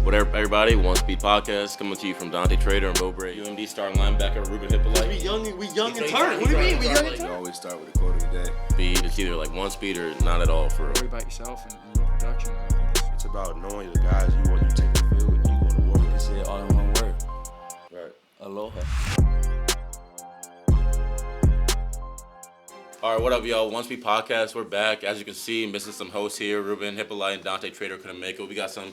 What up, everybody? One Speed Podcast coming to you from Dante Trader and Mowbray. UMD starting linebacker Ruben Hippolyte. We young and turn. What do you mean? We young and We turn. always start with the quote of the day. Speed, it's either like one speed or not at all for real. Worry about yourself and your production. I think It's about knowing the guys you want to take the field and you want to work with. Say it all in one word. Right. Aloha. All right, what up, y'all? One Speed Podcast, we're back. As you can see, missing some hosts here. Ruben Hippolyte and Dante Trader couldn't make it. We got some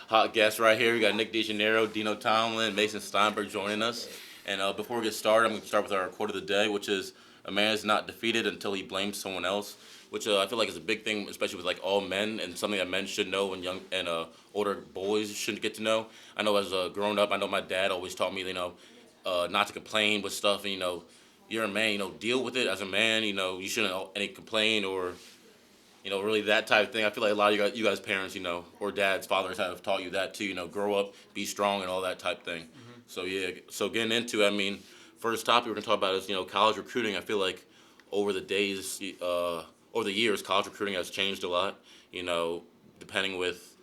hot guests right here. We got Nick DeGennaro, Dino Tomlin, Mason Steinberg joining us. And before we get started, I'm going to start with our quote of the day, which is, a man is not defeated until he blames someone else, which I feel like is a big thing, especially with like all men, and something that men should know and young and older boys should get to know. I know as growing up, I know my dad always taught me, not to complain with stuff, and, you're a man, deal with it as a man, you shouldn't any complain or, really that type of thing. I feel like a lot of you guys parents, or dads, fathers have taught you that too, grow up, be strong and all that type thing. Mm-hmm. So yeah, so getting into it, first topic we're going to talk about is, college recruiting. I feel like over the years, college recruiting has changed a lot, depending with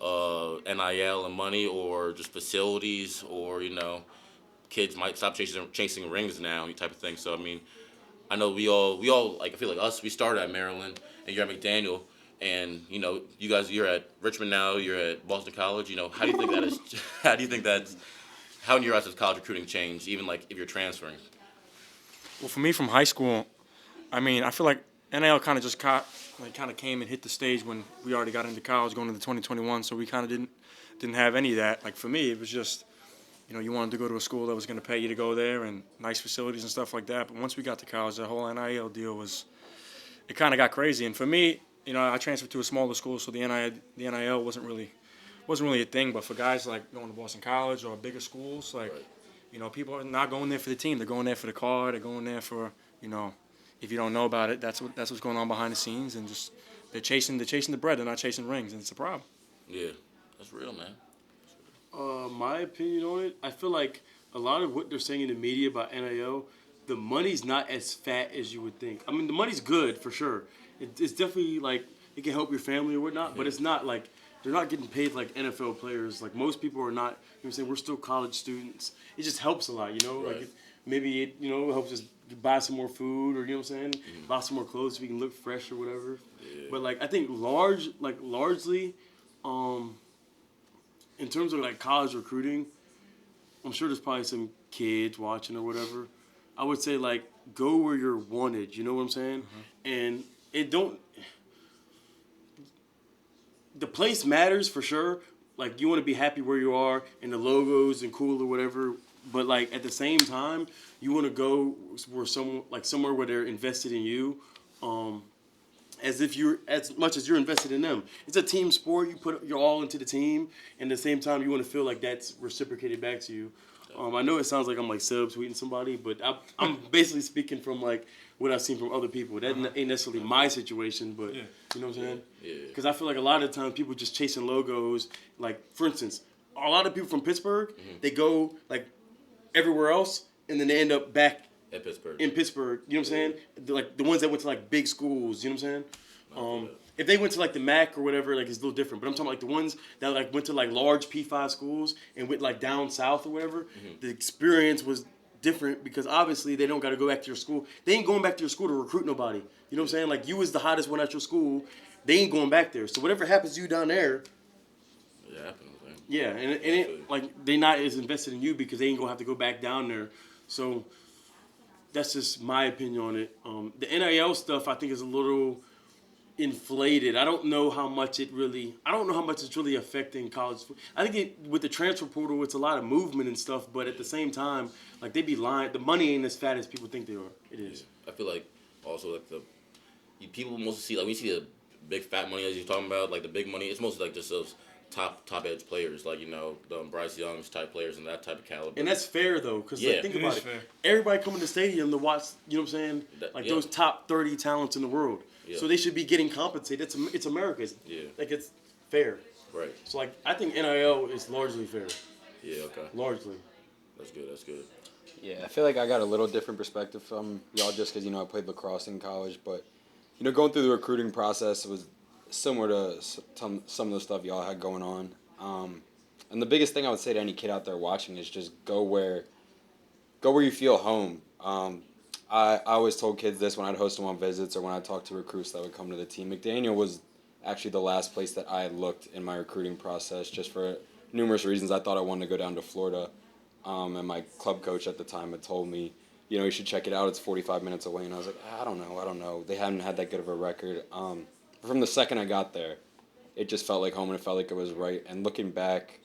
NIL and money or just facilities or, kids might stop chasing rings now, type of thing. So I know we all like, I feel like us, we started at Maryland and you're at McDaniel, and you guys, you're at Richmond now, you're at Boston College. How do you think that is? How do you think that's? How in your eyes has college recruiting changed? Even like if you're transferring. Well, for me from high school, I feel like NIL kind of came and hit the stage when we already got into college going into 2021. So we kind of didn't have any of that. Like for me, it was just, you wanted to go to a school that was going to pay you to go there and nice facilities and stuff like that. But once we got to college, that whole NIL deal it kind of got crazy. And for me, I transferred to a smaller school, so the NIL wasn't really a thing. But for guys like going to Boston College or bigger schools, like, right. People are not going there for the team. They're going there for the car. They're going there for, if you don't know about it, that's what's going on behind the scenes, and just they're chasing the bread. They're not chasing rings, and it's a problem. Yeah, that's real, man. My opinion on it, I feel like a lot of what they're saying in the media about NIL, the money's not as fat as you would think. The money's good for sure. It's definitely like it can help your family or whatnot, but it's not like they're not getting paid like NFL players. Like most people are not. We're still college students. It just helps a lot, Right. Like maybe it helps us buy some more food, or buy some more clothes so we can look fresh or whatever. Yeah. But like I think largely, in terms of like college recruiting, I'm sure there's probably some kids watching or whatever. I would say like go where you're wanted. You know what I'm saying? Mm-hmm. And the place matters for sure. Like you want to be happy where you are and the logos and cool or whatever. But like at the same time, you want to go somewhere where they're invested in you, as much as you're invested in them. It's a team sport. You put your all into the team, and at the same time, you want to feel like that's reciprocated back to you. I know it sounds like I'm like subtweeting somebody, but I'm basically speaking from like what I've seen from other people. That ain't necessarily my situation, but you know what I'm saying? Yeah. Because I feel like a lot of times people just chasing logos. Like for instance, a lot of people from Pittsburgh, they go like everywhere else, and then they end up back At Pittsburgh. in Pittsburgh. You know what I'm saying? Like the ones that went to like big schools. You know what I'm saying? If they went to like the MAC or whatever, like it's a little different. But I'm talking like the ones that like went to like large P5 schools and went like down south or whatever. The experience was different because obviously they don't got to go back to your school. They ain't going back to your school to recruit nobody. You know what I'm saying? Like you was the hottest one at your school. They ain't going back there. So whatever happens to you down there. It happens, man. Yeah, and it like they not as invested in you because they ain't gonna have to go back down there. So that's just my opinion on it. The NIL stuff I think is a little inflated. I don't know how much it's really affecting college. I think with the transfer portal, it's a lot of movement and stuff. But at the same time, like they be lying. The money ain't as fat as people think they are. It is. I feel like also like people mostly see, like, we see the big fat money as you're talking about, like the big money. It's mostly like just those top edge players, like the Bryce Young's type players and that type of caliber. And that's fair though, because think It about is it. fair. Everybody coming to the stadium to watch. You know what I'm saying? Those top 30 talents in the world. Yeah. So they should be getting compensated. It's America. Yeah. Like it's fair. Right. So like I think NIL is largely fair. Yeah. Okay. Largely. That's good. Yeah, I feel like I got a little different perspective from y'all just because, I played lacrosse in college. But, going through the recruiting process was similar to some of the stuff y'all had going on. And the biggest thing I would say to any kid out there watching is just go where you feel home. I always told kids this when I'd host them on visits or when I talked to recruits that would come to the team. McDaniel was actually the last place that I had looked in my recruiting process, just for numerous reasons. I thought I wanted to go down to Florida, and my club coach at the time had told me, you should check it out. It's 45 minutes away, and I was like, I don't know. They hadn't had that good of a record. From the second I got there, it just felt like home, and it felt like it was right. And looking back,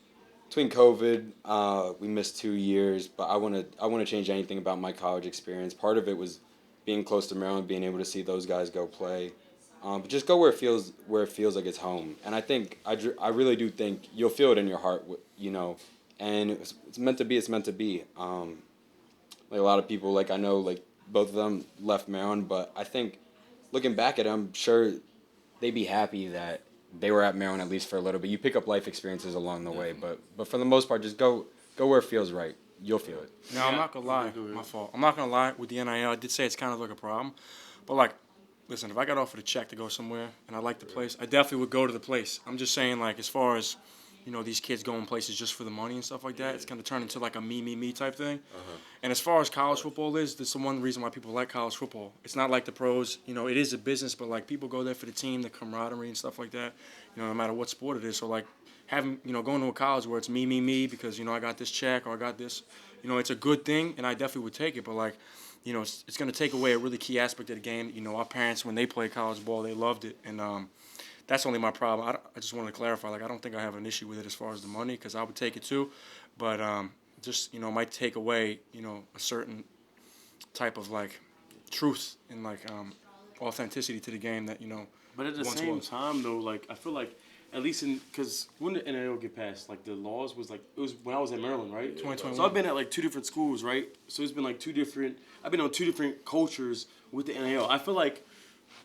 between COVID, we missed 2 years, but I want to change anything about my college experience. Part of it was being close to Maryland, being able to see those guys go play. But just go where it feels like it's home. And I think I really do think you'll feel it in your heart, and it's meant to be. It's meant to be. Like a lot of people, like I know, like both of them left Maryland, but I think looking back at them, I'm sure they'd be happy that they were at Maryland at least for a little bit. You pick up life experiences along the way, but for the most part, just go where it feels right. You'll feel it. No, I'm not gonna lie. My fault. I'm not gonna lie. With the NIL, I did say it's kind of like a problem, but like, listen, if I got offered a check to go somewhere and I like the place, I definitely would go to the place. I'm just saying, like, as far as these kids going places just for the money and stuff like that, it's gonna turn into like a me type thing. And as far as college football is, that's the one reason why people like college football. It's not like the pros. It is a business, but like people go there for the team, the camaraderie and stuff like that. No matter what sport it is. So like having going to a college where it's me because I got this check or I got this, it's a good thing, and I definitely would take it. But like, it's going to take away a really key aspect of the game. Our parents, when they played college ball, they loved it, and that's only my problem. I just wanted to clarify, like, I don't think I have an issue with it as far as the money, because I would take it too, but just might take away a certain type of like truth and like authenticity to the game that But at the once same was. time, though, like I feel like at least because when did NIL get passed? Like the laws was like it was when I was at Maryland, right? 2021. So I've been at like 2 different schools, right? So it's been like I've been on 2 different cultures with the NIL. I feel like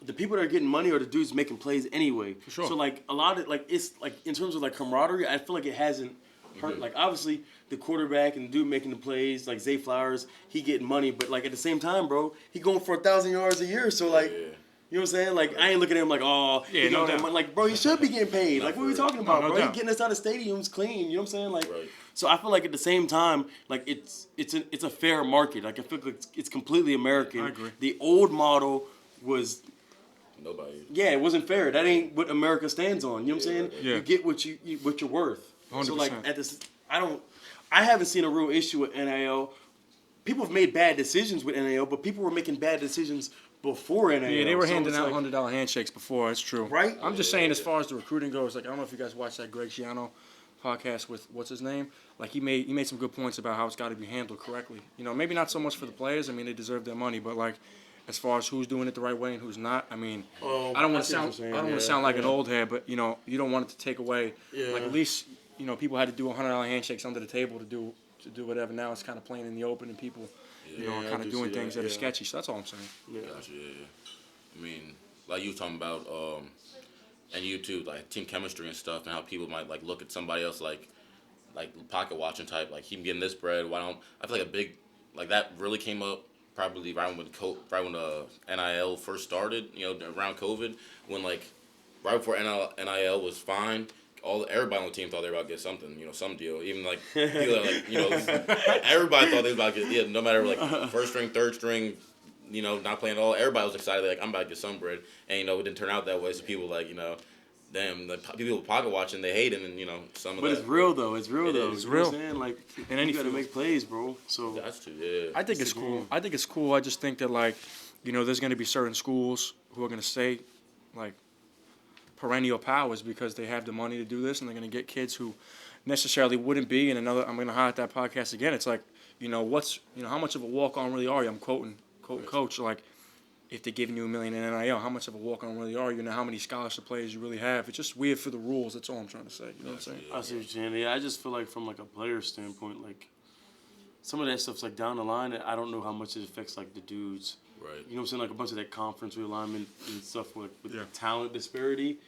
the people that are getting money are the dudes making plays anyway. For sure. So like a lot of like it's like in terms of like camaraderie, I feel like it hasn't hurt. Like obviously the quarterback and the dude making the plays, like Zay Flowers, he getting money, but like at the same time, bro, he going for 1,000 yards a year. So like. You know what I'm saying? Like, I ain't looking at him like, oh, Yeah, he no got that doubt. money. Like, bro, he should be getting paid. Like, what are we talking about, no bro? doubt. He getting us out of stadiums clean. You know what I'm saying? Like, Right. so I feel like at the same time, like, it's a fair market. Like, I feel like it's completely American. I agree. The old model was, Nobody. yeah, it wasn't fair. That ain't what America stands on. You know what I'm saying? Yeah. You get what what you're worth. So like 100%. at this, I haven't seen a real issue with NIL. People have made bad decisions with NIL, but people were making bad decisions before NIL. Yeah, they were So handing it's out like- $100 handshakes before. It's true. Right? I'm just saying, as far as the recruiting goes, like I don't know if you guys watched that Greg Schiano podcast with what's his name. Like he made some good points about how it's got to be handled correctly. Maybe not so much for the players. I mean, they deserve their money, but like as far as who's doing it the right way and who's not, I mean, I don't want to sound like an old head, but you don't want it to take away. Like at least people had to do $100 handshakes under the table to do whatever. Now it's kind of playing in the open and people are I kind do of doing see things that, that are yeah. sketchy. So that's all I'm saying. Gotcha, yeah. I mean, like you were talking about, and you too, like team chemistry and stuff, and how people might like look at somebody else like pocket watching type, like him getting this bread. Why don't I feel like a big like that really came up probably right when NIL first started, around COVID, when like right before NIL was fine. Everybody on the team thought they were about to get something, some deal. Even like people that, like, everybody thought they was about to get, no matter like first string, third string, not playing at all. Everybody was excited, like I'm about to get some bread, and it didn't turn out that way. So people like, damn, the people pocket watching, they hate it, and some of But that. it's real though. It's real though. It's You know what real. I'm saying? Like, In any you gotta field. make plays, bro. So That's true, yeah. I think it's cool. I think it's cool. I just think that like, there's going to be certain schools who are going to stay like perennial powers because they have the money to do this, and they're going to get kids who necessarily wouldn't be. And I'm going to highlight that podcast again. It's like, how much of a walk-on really are you? I'm quoting coach, like, if they're giving you $1 million in NIL, how much of a walk-on really are you? How many scholarship players you really have? It's just weird for the rules. That's all I'm trying to say. You know what I'm saying? I see what you're saying. Yeah, I just feel like from like a player standpoint, like some of that stuff's like down the line. I don't know how much it affects like the dudes. Right. You know what I'm saying? Like a bunch of that conference realignment and stuff with Yeah. talent disparity.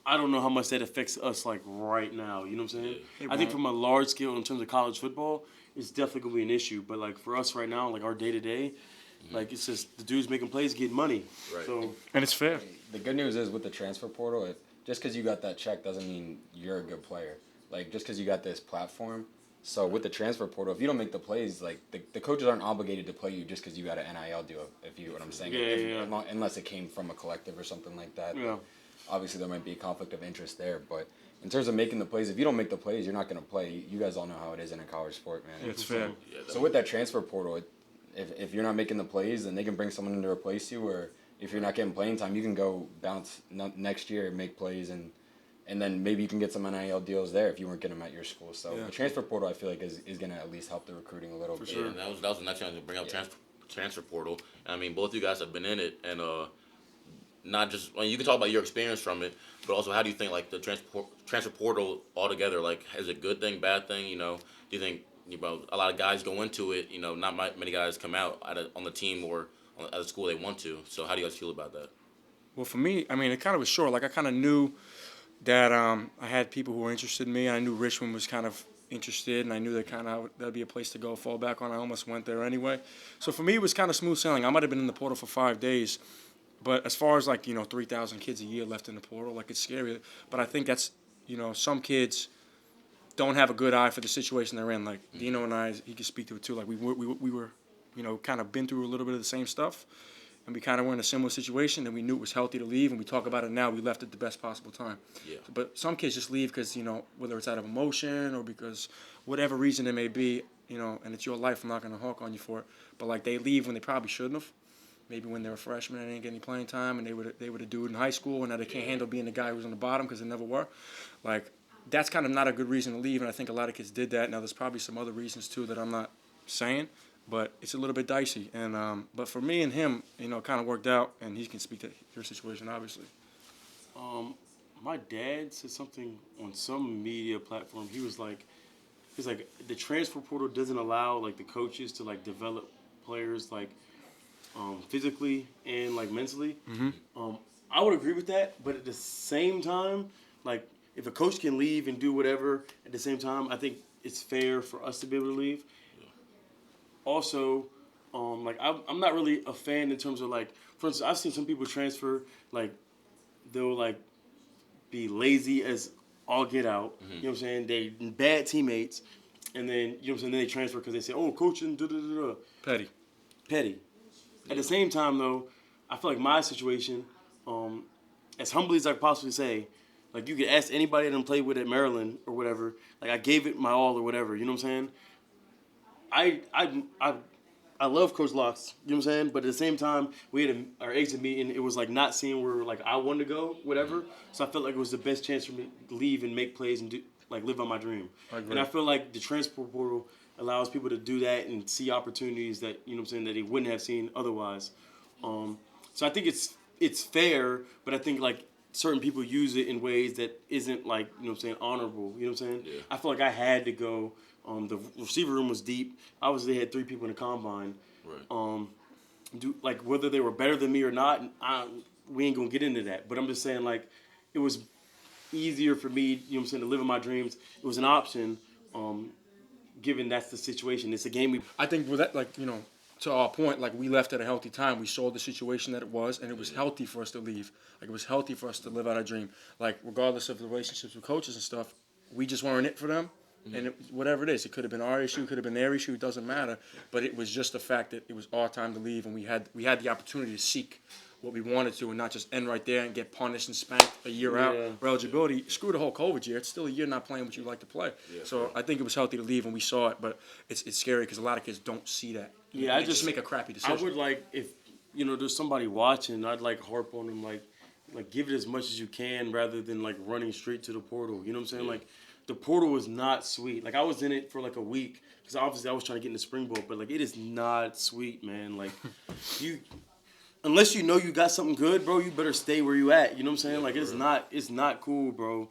I don't know how much that affects us like right now. You know what I'm saying? It I think won't. from a large scale in terms of college football, it's definitely gonna be an issue. But like for us right now, like our day to day, like it's just the dudes making plays, getting money. Right. So And it's fair. The good news is with the transfer portal, just because you got that check doesn't mean you're a good player. like just because you got this platform. So with the transfer portal, if you don't make the plays, like the coaches aren't obligated to play you just because you got an NIL deal. If you know what I'm saying, unless it came from a collective or something like that. Yeah. Obviously, there might be a conflict of interest there, but in terms of making the plays, if you don't make the plays, you're not going to play. You guys all know how it is in a college sport, man. It's fair. So with that transfer portal, if you're not making the plays, then they can bring someone in to replace you, or if you're not getting playing time, you can go bounce next year and make plays, and then maybe you can get some NIL deals there if you weren't getting them at your school. So the transfer portal, I feel like, is going to at least help the recruiting a little bit. Yeah, and that was the next thing I was gonna bring up, transfer portal. I mean, both of you guys have been in it, and not just, I mean, you can talk about your experience from it, but also how do you think like the transfer portal altogether, like, is it a good thing, bad thing? You know, do you think a lot of guys go into it, not many guys come out on the team or at the school they want to. So how do you guys feel about that? Well, for me, I mean, it kind of was short. Like, I kind of knew that I had people who were interested in me. And I knew Richmond was kind of interested, and I knew that that'd be a place to go fall back on. I almost went there anyway. So for me, it was kind of smooth sailing. I might have been in the portal for 5 days, but as far as 3,000 kids a year left in the portal, like, it's scary. But I think that's, some kids don't have a good eye for the situation they're in. Like Dino and I, he could speak to it too. Like we were, kind of been through a little bit of the same stuff, and we kind of were in a similar situation, and we knew it was healthy to leave, and we talk about it now. We left at the best possible time. Yeah. But some kids just leave because, whether it's out of emotion or because whatever reason it may be, and it's your life. I'm not going to hawk on you for it. But, like, they leave when they probably shouldn't have. Maybe when they were freshmen and they didn't get any playing time, and they were the dude in high school, and now they can't handle being the guy who was on the bottom because they never were. Like, that's kind of not a good reason to leave, and I think a lot of kids did that. Now, there's probably some other reasons, too, that I'm not saying, but it's a little bit dicey. And but for me and him, it kind of worked out, and he can speak to your situation, obviously. My dad said something on some media platform. He was like, the transfer portal doesn't allow, like, the coaches to, like, develop players, like, physically and, like, mentally. I would agree with that, but at the same time, like, if a coach can leave and do whatever at the same time, I think it's fair for us to be able to leave. Yeah. Also, like, I'm not really a fan in terms of, like, for instance, I've seen some people transfer, like, they'll, like, be lazy as all get out. You know what I'm saying? They bad teammates, and then, you know what I'm saying, then they transfer because they say, oh, coaching, da-da-da-da. Petty. At the same time, though, I feel like my situation, as humbly as I could possibly say, like, you could ask anybody that I played with at Maryland or whatever. Like, I gave it my all or whatever. You know what I'm saying? I love Coach Locks. You know what I'm saying? But at the same time, we had our exit meeting. It was like not seeing where, like, I wanted to go, whatever. So I felt like it was the best chance for me to leave and make plays and live on my dream. And I feel like the transfer portal allows people to do that and see opportunities that, you know what I'm saying, that they wouldn't have seen otherwise. So I think it's fair, but I think, like, certain people use it in ways that isn't, like, you know what I'm saying, honorable. You know what I'm saying? Yeah. I feel like I had to go. The receiver room was deep. Obviously, they had 3 people in the combine. Right. Whether they were better than me or not, we ain't going to get into that. But I'm just saying, like, it was easier for me, you know what I'm saying, to live in my dreams. It was an option, given that's the situation. It's a game I think with that, like, to our point, like, we left at a healthy time. We saw the situation that it was, and it was healthy for us to leave. Like, it was healthy for us to live out our dream. Like, regardless of the relationships with coaches and stuff, we just weren't it for them. And whatever it is, it could have been our issue, could have been their issue, it doesn't matter. But it was just the fact that it was our time to leave, and we had the opportunity to seek what we wanted to and not just end right there and get punished and spanked a year out for eligibility. Screw the whole COVID year. It's still a year not playing what you like to play. Yeah, so I think it was healthy to leave, and we saw it. But it's scary because a lot of kids don't see that. Yeah, they just make a crappy decision. I would, like, if, there's somebody watching, I'd, like, harp on them, like give it as much as you can rather than, like, running straight to the portal. You know what I'm saying? Yeah. Like, the portal is not sweet. Like, I was in it for, like, a week because obviously I was trying to get in the Springboard, but, like, it is not sweet, man. Like, unless you know you got something good, bro, you better stay where you at. You know what I'm saying? Like, it's not cool, bro.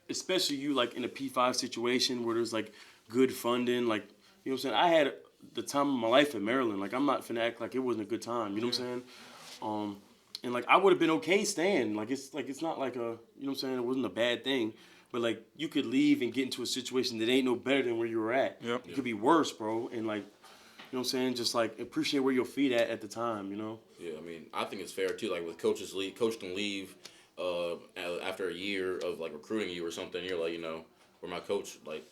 Especially you, like, in a P5 situation where there's, like, good funding. Like, you know what I'm saying? I had the time of my life in Maryland. Like, I'm not finna act like it wasn't a good time. You know what I'm saying? And, like, I would have been okay staying. It's not like a, you know what I'm saying? It wasn't a bad thing. But, like, you could leave and get into a situation that ain't no better than where you were at. Yep. It could be worse, bro. And, like, you know what I'm saying? Just, like, appreciate where your feet at the time, you know? Yeah, I mean, I think it's fair, too. Like, with coach can leave after a year of, like, recruiting you or something. You're like, where my coach like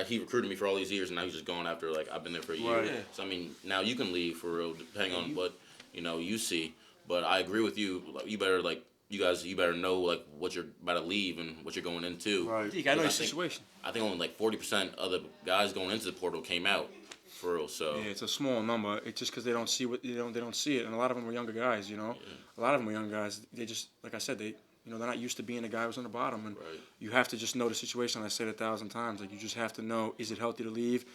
he recruited me for all these years, and now he's just going after like I've been there for a year. Right. So I mean, now you can leave for real, depending on what you see. But I agree with you. Like, you better know like what you're about to leave and what you're going into. Right. You gotta know your Because situation. I think only like 40% of the guys going into the portal came out for real. So Yeah, it's a small number. It's just because they don't see they don't see it, and a lot of them are younger guys. You know, a lot of them are young guys. They just, like I said, they're not used to being the guy who's on the bottom, and Right. you have to just know the situation. I said it 1,000 times. Like you just have to know: is it healthy to leave?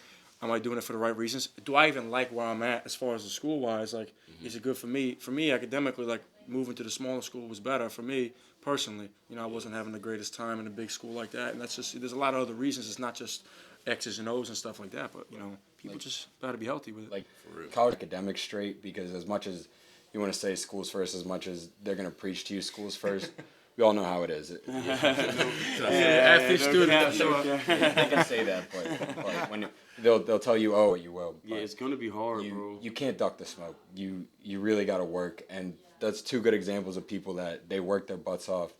Am I doing it for the right reasons? Do I even like where I'm at as far as the school wise? Like, is it good for me? For me, academically, like moving to the smaller school was better for me personally. I wasn't having the greatest time in a big school like that, and that's just there's a lot of other reasons. It's not just X's and O's and stuff like that, but people just got to be healthy with it. Like college academics straight, because as much as you want to say schools first, as much as they're gonna preach to you schools first, we all know how it is. Athlete, student, sure. They can say that, but when they'll tell you, oh, you will. Yeah, but it's gonna be hard, bro. you can't duck the smoke. You really got to work, and that's two good examples of people that they worked their butts off,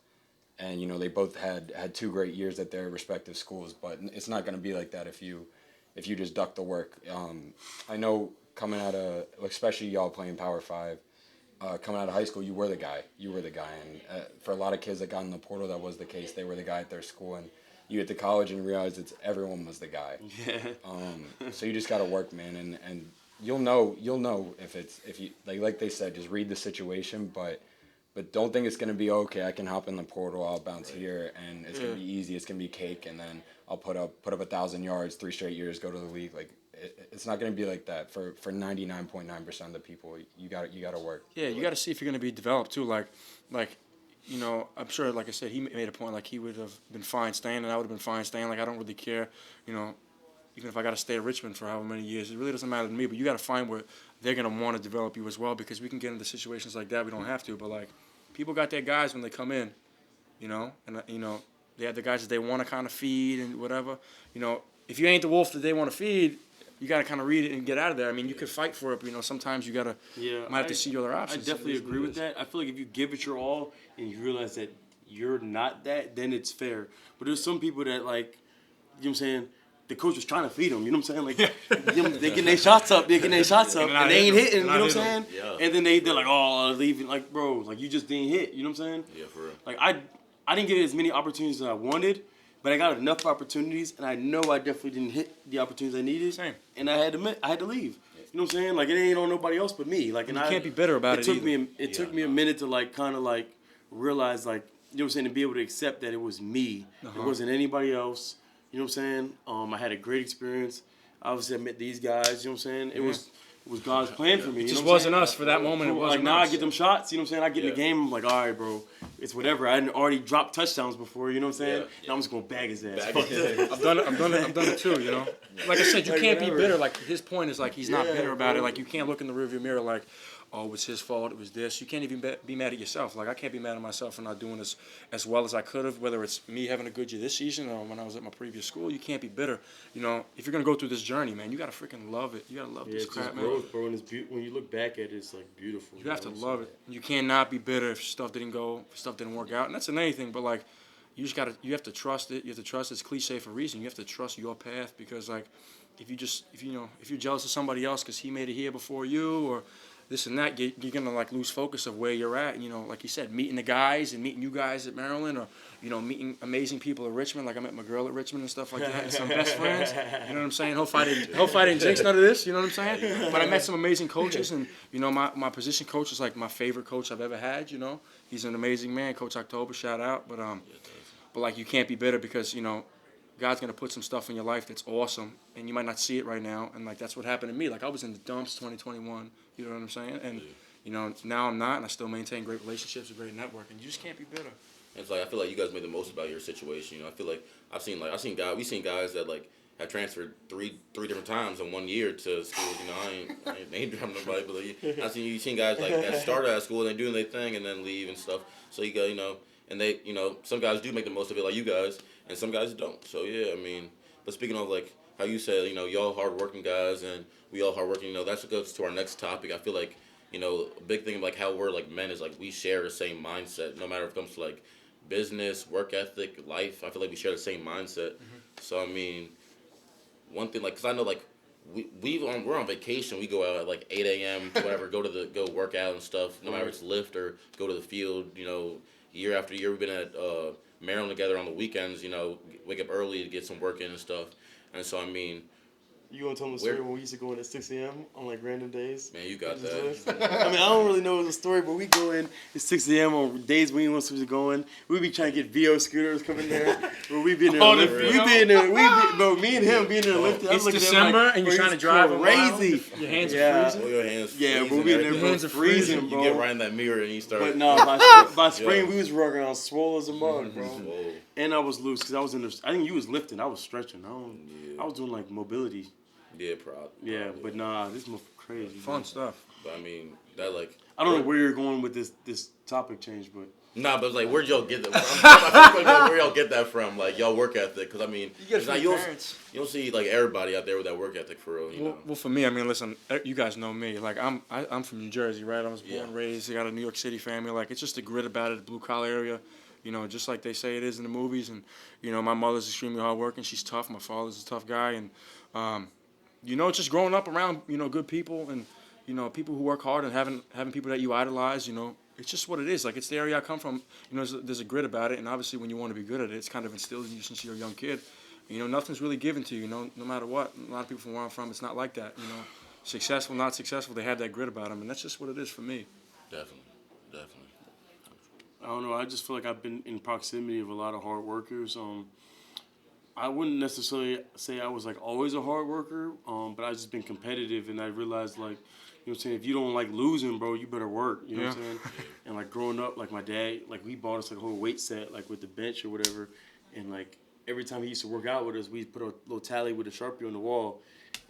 and they both had 2 great years at their respective schools. But it's not going to be like that if you just duck the work. I know coming out of, especially y'all playing Power 5, coming out of high school, you were the guy. And for a lot of kids that got in the portal, that was the case. They were the guy at their school, and you get to college and realize everyone was the guy. Yeah. So you just got to work, man, and you'll know if you like they said, just read the situation, but don't think it's gonna be okay. I can hop in the portal, I'll bounce here, and it's gonna be easy. It's gonna be cake, and then I'll put up 1,000 yards 3 straight years, go to the league. Like it's not gonna be like that for 99.9% of the people. You got to work. Yeah, you got to see if you're going to be developed too. Like, I'm sure, like I said, he made a point like he would have been fine staying, and I would have been fine staying. Like, I don't really care, even if I got to stay at Richmond for however many years. It really doesn't matter to me, but you got to find where they're going to want to develop you as well, because we can get into situations like that. We don't have to, but, like, people got their guys when they come in, and, they have the guys that they want to kind of feed and whatever. If you ain't the wolf that they want to feed, you got to kind of read it and get out of there. I mean, you could fight for it, but, sometimes you got to, might have to see your other I options. definitely agree with that. I feel like if you give it your all and you realize that you're not that, then it's fair. But there's some people that, like, you know what I'm saying, the coach was trying to feed them, you know what I'm saying? Like, they getting their shots up, and they ain't hitting, you know what I'm saying? Yeah. And then they're like, oh, leaving. Like, bro, like, you just didn't hit, you know what I'm saying? Yeah, for real. Like, I didn't get as many opportunities as I wanted, but I got enough opportunities, and I know I definitely didn't hit the opportunities I needed. Same. And I had to leave. You know what I'm saying? Like, it ain't on nobody else but me. Like, and You can't be bitter about it took either. It took me a minute to, like, kind of, like, realize, like, you know what I'm saying, to be able to accept that it was me. It wasn't anybody else. You know what I'm saying? I had a great experience. Obviously, I met these guys. You know what I'm saying? It was God's plan for me. It you just know what I'm wasn't saying? us for that moment. It Like, wasn't now us. I get them shots. You know what I'm saying? I get in the game. I'm like, all right, bro. It's whatever. I hadn't already dropped touchdowns before. You know what I'm saying? Yeah. Now I'm just gonna bag his ass. I've done it too, Like I said, you Like, can't be whatever. bitter. Like his point is like he's not Yeah, bitter about it. bro. Like you can't look in the rearview mirror like, oh, it was his fault. It was this. You can't even be mad at yourself. Like I can't be mad at myself for not doing this as well as I could have. Whether it's me having a good year this season or when I was at my previous school, you can't be bitter. If you're gonna go through this journey, man, you gotta freaking love it. You gotta love Yeah, this it's crap, just man. growth, bro. And it's when you look back at it, it's like beautiful. You have to know? love it. You cannot be bitter if stuff didn't go, if stuff didn't work out. And that's in anything, but like you have to trust it. You have to trust it's cliche for a reason. You have to trust your path because like if you're jealous of somebody else because he made it here before you or this and that, you're gonna like lose focus of where you're at. Like you said, meeting the guys and meeting you guys at Maryland or meeting amazing people at Richmond. Like I met my girl at Richmond and stuff like that, and some best friends. You know what I'm saying? Hope I didn't jinx none of this. You know what I'm saying? But I met some amazing coaches, and my position coach is like my favorite coach I've ever had. He's an amazing man, Coach October. Shout out. But like you can't be bitter because God's gonna put some stuff in your life that's awesome, and you might not see it right now. And like that's what happened to me. Like I was in the dumps 2021. You know what I'm saying? And now I'm not, and I still maintain great relationships, a great network, and you just can't be bitter. It's like I feel like you guys made the most about your situation. I feel like we've seen guys that like have transferred three different times in 1 year to schools. I ain't name dropping nobody, but like, you've seen guys like that start out of school and they doing their thing and then leave and stuff. So you got and they some guys do make the most of it like you guys, and some guys don't. So yeah, but speaking of like how you said, y'all hardworking guys and we all hardworking. That goes to our next topic. I feel like a big thing of like how we're like men is like we share the same mindset, no matter if it comes to like business, work ethic, life. I feel like we share the same mindset. So I mean, one thing like, cause I know like we're on vacation. We go out at like 8 a.m. whatever, go work out and stuff. No matter if it's lift or go to the field. You know, year after year we've been at Maryland together on the weekends. You know, wake up early to get some work in and stuff. And so I mean, You gonna tell them the story when we used to go in at 6 a.m. on like random days? man, you got that. I mean, I don't really know the story, but we go in at 6 a.m. on days we weren't supposed to go in. We be trying to get VO scooters coming there. Where we be in there. Oh, the We VO? be in there. Bro, me and him being in there lifting. I'm It's looking at him December like, and you're bro, trying to he's drive crazy. Your hands Yeah. are Oh, freezing. your hands Yeah, freezing, but we in there, everything. bro, hands are freezing, freezing. bro. You get right in that mirror and you start. But no, by spring we was working on swole as a mug, bro. Whoa. And I was loose because I was in there. I think you was lifting. I was stretching. Yeah. I was doing like mobility. Yeah, proud. Yeah, but nah, this is crazy. Fun stuff. But I mean, that like. I don't know where you're going with this topic change, but Nah, but it's like, where'd y'all get that from? Where y'all get that from? Like, y'all work ethic? Because, I mean, You get it now from you your don't, parents. you don't see, like, everybody out there with that work ethic for real, you know? Well, for me, I mean, listen, you guys know me. Like, I'm from New Jersey, right? I was born Yeah. and raised. I got a New York City family. Like, it's just the grit about it, the blue collar area. You know, just like they say it is in the movies. And you know, my mother's extremely hardworking. She's tough. My father's a tough guy. And you know, just growing up around good people and people who work hard and having people that you idolize. You know, it's just what it is. Like, it's the area I come from. You know, there's a grit about it. And obviously, when you want to be good at it, it's kind of instilled in you since you're a young kid. You know, nothing's really given to you. You know, no matter what. A lot of people from where I'm from, it's not like that. You know, successful, not successful, they have that grit about them, and that's just what it is for me. Definitely. I don't know. I just feel like I've been in proximity of a lot of hard workers. I wouldn't necessarily say I was like always a hard worker, but I just been competitive, and I realized like, you know what I'm saying, if you don't like losing, bro, you better work. You know what I'm saying? And like growing up, like my dad, like we bought us like a whole weight set, like with the bench or whatever, and like every time he used to work out with us, we put a little tally with a Sharpie on the wall.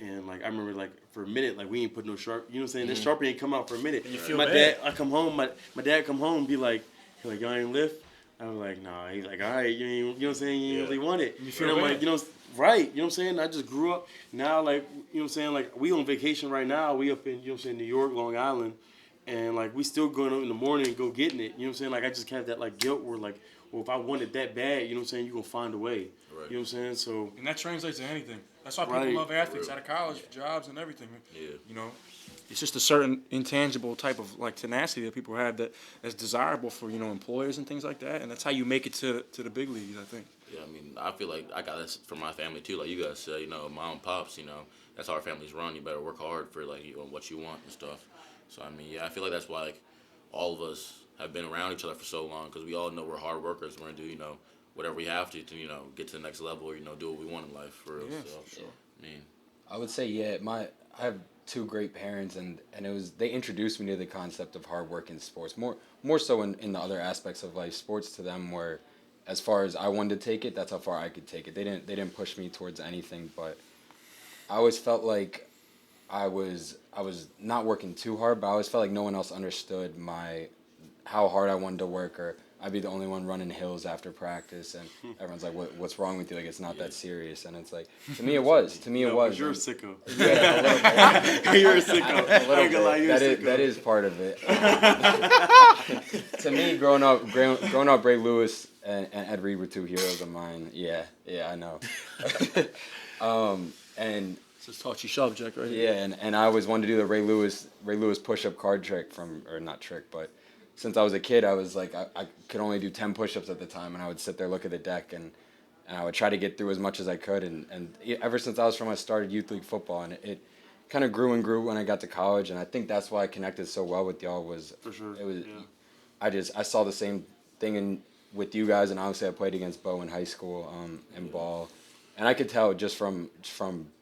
And like I remember, like for a minute, like we ain't put no Sharpie. You know what I'm saying? This Sharpie ain't come out for a minute. you feel my bad. dad, I come home, my dad come home and be like, y'all ain't lift. I was like, nah. He's like, all right, you ain't, you know what I'm saying? You ain't really want it. You feel and I'm bad. like, you know, right? You know what I'm saying? I just grew up. Now, like, you know what I'm saying? Like, we on vacation right now. We up in, you know what I'm saying, New York, Long Island, and like we still going up in the morning and go getting it. You know what I'm saying? Like, I just have that like guilt where like, well, if I want it that bad, you know what I'm saying, you gonna find a way. Right. You know what I'm saying? So And that translates to anything. That's why people Right. love athletes out of college, jobs, and everything. Yeah. You know, it's just a certain intangible type of like tenacity that people have that's desirable for employers and things like that, and that's how you make it to the big leagues, I think. Yeah, I mean, I feel like I got this from my family too. Like you guys said, mom and pops, that's how our families run. You better work hard for like what you want and stuff. So I mean, yeah, I feel like that's why like all of us have been around each other for so long because we all know we're hard workers. We're gonna do whatever we have to get to the next level or do what we want in life for real. Yeah, so, for sure. I mean, I would say, yeah, I have two great parents, and they introduced me to the concept of hard work in sports, more so in the other aspects of life. Sports to them were, as far as I wanted to take it, that's how far I could take it. They didn't push me towards anything, but I always felt like I was not working too hard, but I always felt like no one else understood how hard I wanted to work, or I'd be the only one running hills after practice, and everyone's like, "What's wrong with you? Like, it's not that serious." And it's like, to me, it was. To me, it no, was. but you're a And- sicko. yeah, a little bit. You're a sicko. I ain't gonna lie, you're a sicko. That is part of it. To me, growing up, Ray Lewis and Ed Reed were two heroes of mine. Yeah, I know. And It's just taught you subject right here. yeah, and I always wanted to do the Ray Lewis push-up card trick not trick, but since I was a kid, I was like, I could only do 10 push-ups at the time, and I would sit there, look at the deck, and I would try to get through as much as I could, and ever since I started youth league football, and it kind of grew and grew when I got to college, and I think that's why I connected so well with y'all was, For sure, it was, yeah. I saw the same thing with you guys, and obviously I played against Bo in high school, in ball, and I could tell just from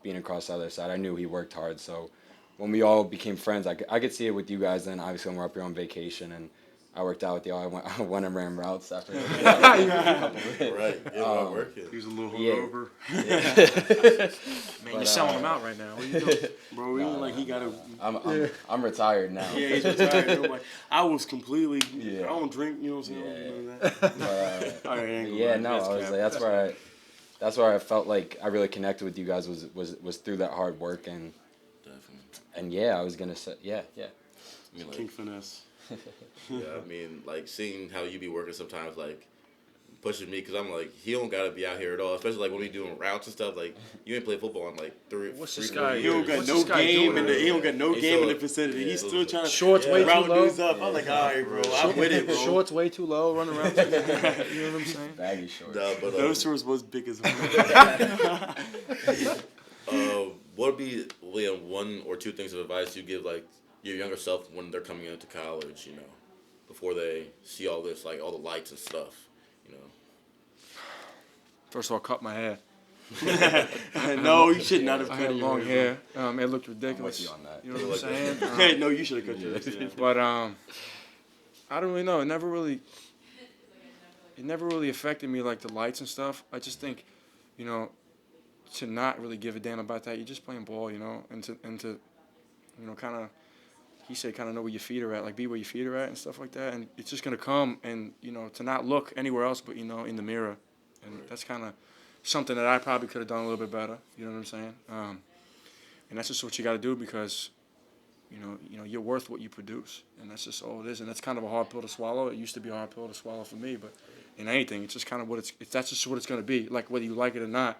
being across the other side, I knew he worked hard, so when we all became friends, I could see it with you guys. Then obviously when we're up here on vacation, and I worked out with y'all. I went and ran routes after. right? Yeah, I'm working. He was a little Yeah. hungover. Man, you're selling them out right now. What are you doing? Bro, we like he got a. I'm retired now. Yeah, he's retired. Nobody. I was completely. Yeah. I don't drink. You know what I'm saying? Yeah. I don't do that. All right, I ain't gonna Yeah, lie, no, that's I was cap. like, that's where I felt like I really connected with you guys was through that hard work, and yeah, I was gonna say yeah. I mean, like, King finesse. yeah, I mean, like seeing how you be working sometimes, like pushes me because I'm like, he don't gotta be out here at all. Especially like when we doing routes and stuff. Like you ain't played football in like three. What's three, this 4 guy- He years. don't got What's no this guy game doing in the. over He don't got no He's game in still- the vicinity. yeah, He's so still trying to Shorts way too round low. dudes up. I'm like, all right, bro. I'm with it, bro. Shorts way too low, running around. You know what I'm saying? Baggy shorts. Nah, but Those shorts was big as hell. what would be William, one or two things of advice you give like your younger self when they're coming into college? You know, before they see all this, like all the lights and stuff. You know. First of all, cut my hair. No, you should not have I cut had your long hair. hair. It looked ridiculous. you on that. You know what I'm saying? Hey, no, you should have cut yours. Yeah. But I don't really know. It never really affected me like the lights and stuff. I just think, you know, to not really give a damn about that. You're just playing ball, you know, and to you know, kind of, he said, kind of know where your feet are at, like be where your feet are at and stuff like that. And it's just gonna come, and you know, to not look anywhere else but, you know, in the mirror, and that's kind of something that I probably could have done a little bit better. You know what I'm saying? And that's just what you got to do because, you know, you're worth what you produce, and that's just all it is. And that's kind of a hard pill to swallow. It used to be a hard pill to swallow for me, but in anything, it's just kind of what that's just what it's going to be. Like whether you like it or not,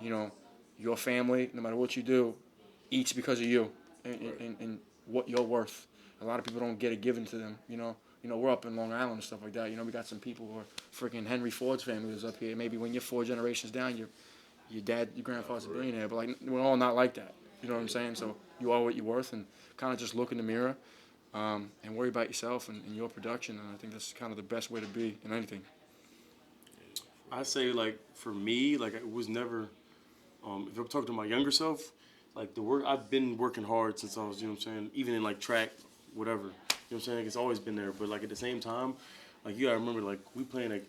you know, your family, no matter what you do, eats because of you and what you're worth. A lot of people don't get it given to them. You know, we're up in Long Island and stuff like that. You know, we got some people who are freaking Henry Ford's family is up here. Maybe when you're 4 generations down, your dad, your grandfather's a billionaire, but like we're all not like that. You know what I'm saying? So you are what you're worth, and kind of just look in the mirror and worry about yourself and your production. And I think that's kind of the best way to be in anything. I say like for me, like it was never. If I'm talking to my younger self, like the work I've been working hard since I was, you know what I'm saying, even in like track, whatever. You know what I'm saying? Like, it's always been there. But like at the same time, like you gotta remember, like we playing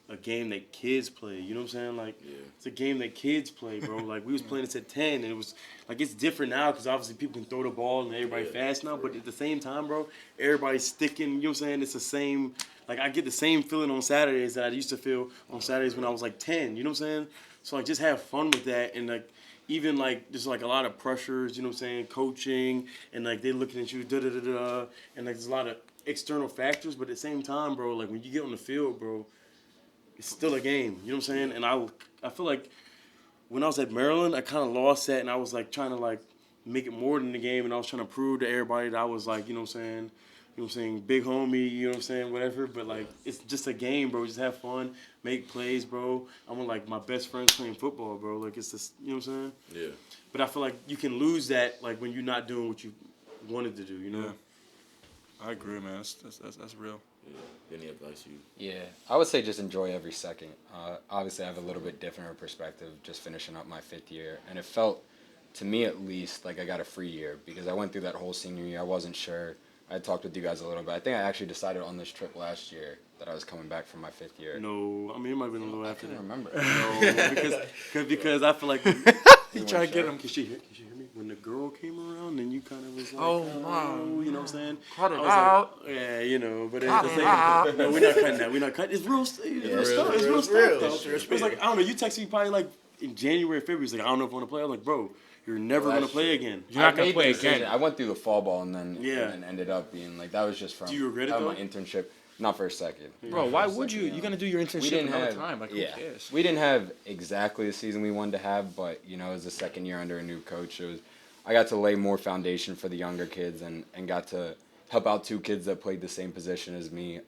a game that kids play. You know what I'm saying? Like it's a game that kids play, bro. Like we was playing this at 10, and it was like it's different now because obviously people can throw the ball and everybody fast now. But at the same time, bro, everybody's sticking. You know what I'm saying? It's the same. Like I get the same feeling on Saturdays that I used to feel on Saturdays when I was like 10. You know what I'm saying? So like just have fun with that, and like even like there's like a lot of pressures. You know what I'm saying? Coaching and like they looking at you, and like there's a lot of external factors. But at the same time, bro, like when you get on the field, bro, it's still a game. You know what I'm saying? And I feel like when I was at Maryland, I kind of lost that, and I was like trying to like make it more than the game, and I was trying to prove to everybody that I was like, you know what I'm saying? You know what I'm saying? Big homie, you know what I'm saying? Whatever. But like it's just a game, bro. Just have fun, make plays, bro. I'm with like my best friends playing football, bro. Like it's just, you know what I'm saying? Yeah. But I feel like you can lose that like when you're not doing what you wanted to do, you know? Yeah. I agree, man. That's real. Yeah. Any advice you? Yeah, I would say just enjoy every second. Obviously, I have a little bit different of a perspective just finishing up my 5th year. And it felt, to me at least, like I got a free year because I went through that whole senior year. I wasn't sure. I talked with you guys a little bit. I think I actually decided on this trip last year that I was coming back from my 5th year. No, I mean it might have been a little I after can't that. remember. No, because I feel like He trying to get him. Can she hear me? When the girl came around, then you kind of was like, Oh, wow. you know what I'm saying? Cut it I was out. Like, yeah, you know, but it's Cut the it same. out. No, we're not cutting that. We're not cutting. It's real. It's real stuff. It's real stuff, though. It was like I don't know. You texted me probably like in January, February. It's like I don't know if I want to play. I'm like, bro, you're never Well, gonna that's play true. again. You're not I gonna made play the decision. again. I went through the fall ball and then Yeah. and then ended up being like that was just from Do you regret it, that was though? my internship. Not for a second. Bro, why would you? You're gonna do your We internship didn't another have time. Like, who cares? We didn't have exactly the season we wanted to have, but you know, it was the second year under a new coach. I got to lay more foundation for the younger kids and got to help out 2 kids that played the same position as me.